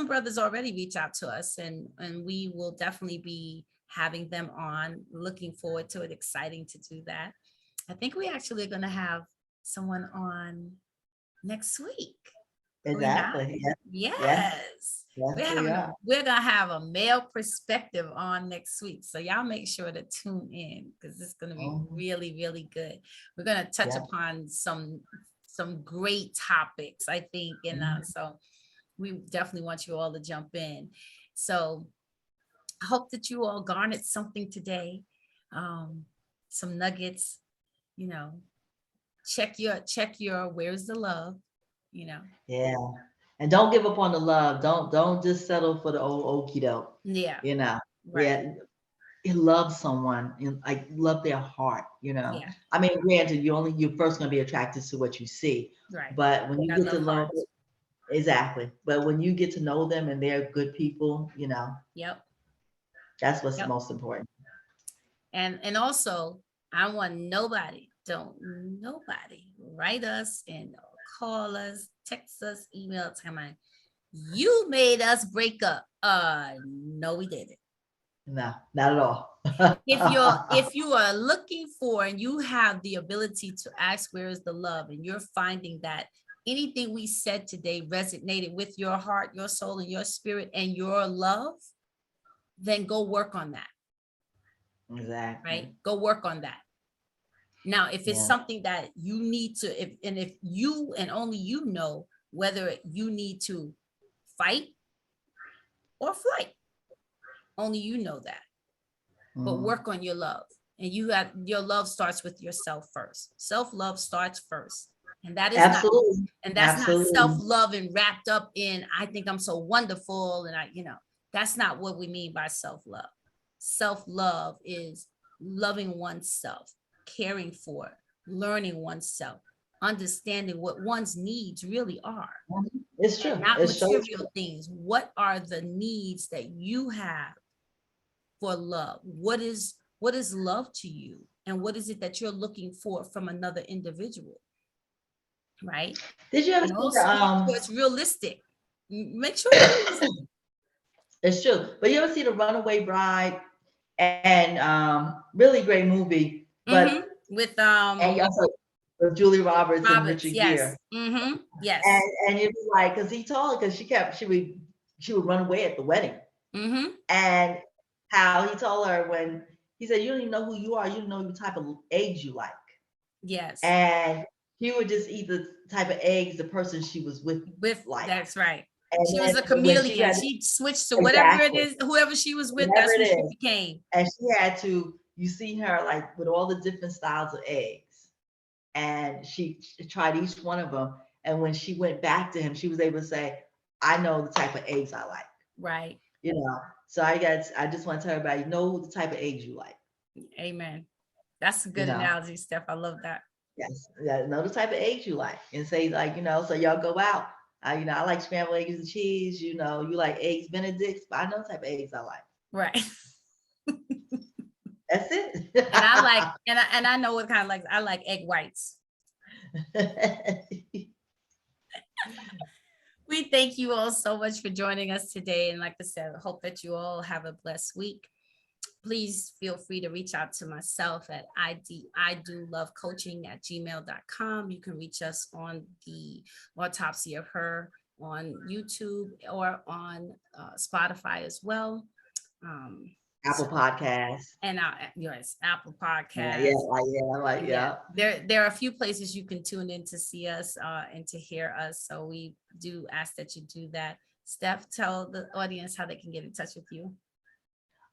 brothers already reach out to us, and we will definitely be having them on. Looking forward to it, exciting to do that. I think we actually are going to have someone on next week. Are we not? Exactly. Yes. Yes. Yes. Yes, we are. We're gonna have a male perspective on next week. So y'all make sure to tune in because it's gonna be Hmm. really, really good. We're gonna touch Yeah. upon some great topics, I think. And so we definitely want you all to jump in. So I hope that you all garnered something today. Some nuggets, you know, check your where's the love, you know. Yeah. And don't give up on the love. Don't just settle for the old okie doke. Yeah. You know. Right. Yeah. You love someone and like love their heart, Yeah. I mean, granted, you're first gonna be attracted to what you see. Right. But when you I get to love know hearts. exactly. But when you get to know them and they're good people, Yep. that's what's Yep. most important. And also, I want don't nobody write us and call us, text us, email, tell me you made us break up. No, we didn't. No, not at all. If you are looking for and you have the ability to ask where is the love, and you're finding that anything we said today resonated with your heart, your soul, and your spirit and your love, then go work on that. Exactly. Right? Go work on that. Now, if it's Yeah. something that you need to, if you and only you know whether you need to fight or flight, only you know that. But work on your love. And your love starts with yourself first. Self-love starts first. And that is Absolutely. that's not Absolutely. self-love and wrapped up in, I think I'm so wonderful. And that's not what we mean by self-love. Self-love is loving oneself, caring for, learning oneself, understanding what one's needs really are. It's true. Not It's so material true. things. What are the needs that you have for love? What is love to you? And what is it that you're looking for from another individual? Right? Did you ever And see also make sure it's realistic. Make sure it's realistic. It's true. But you ever see The Runaway Bride? And really great movie. But With and also with Julie Roberts and Roberts, Richard yes. Gere. Yes. And it was like, because he told her, because she would run away at the wedding. And how he told her when he said, you don't even know who you are, you don't know the type of eggs you like. Yes. And she would just eat the type of eggs the person she was with like. That's right. And She was a chameleon. She switched to whatever it is, whoever she was with, that's who she became. And she had to, you see her like with all the different styles of eggs. And she tried each one of them. And when she went back to him, she was able to say, I know the type of eggs I like. Right. So I just want to tell everybody, know the type of eggs you like. Amen. That's a good analogy, Steph. I love that. Yes. Yeah, know the type of eggs you like. And say like, so y'all go out. I like scrambled eggs and cheese, you like eggs Benedicts, but I know the type of eggs I like. Right. That's it. And I like, and I know what kind of like, I like egg whites. We thank you all so much for joining us today. And like I said, I hope that you all have a blessed week. Please feel free to reach out to myself at idolovecoaching@gmail.com. You can reach us on the Autopsy of Her on YouTube or on Spotify as well. Apple Podcasts. And yes, Apple Podcasts. Yeah. There are a few places you can tune in to see us and to hear us. So we do ask that you do that. Steph, tell the audience how they can get in touch with you.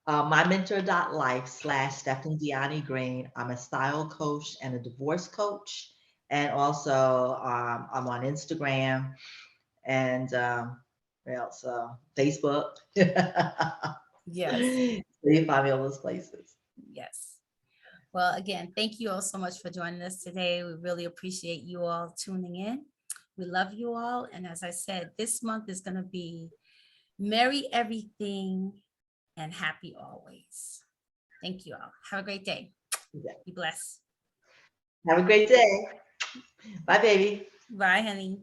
mymentor.life/Stephanie Deani Green. I'm a style coach and a divorce coach. And also I'm on Instagram and Facebook. Yes. So you find me all those places. Yes. Well, again, thank you all so much for joining us today. We really appreciate you all tuning in. We love you all. And as I said, this month is going to be merry everything and happy always. Thank you all. Have a great day. Be blessed. Have a great day. Bye, baby. Bye, honey.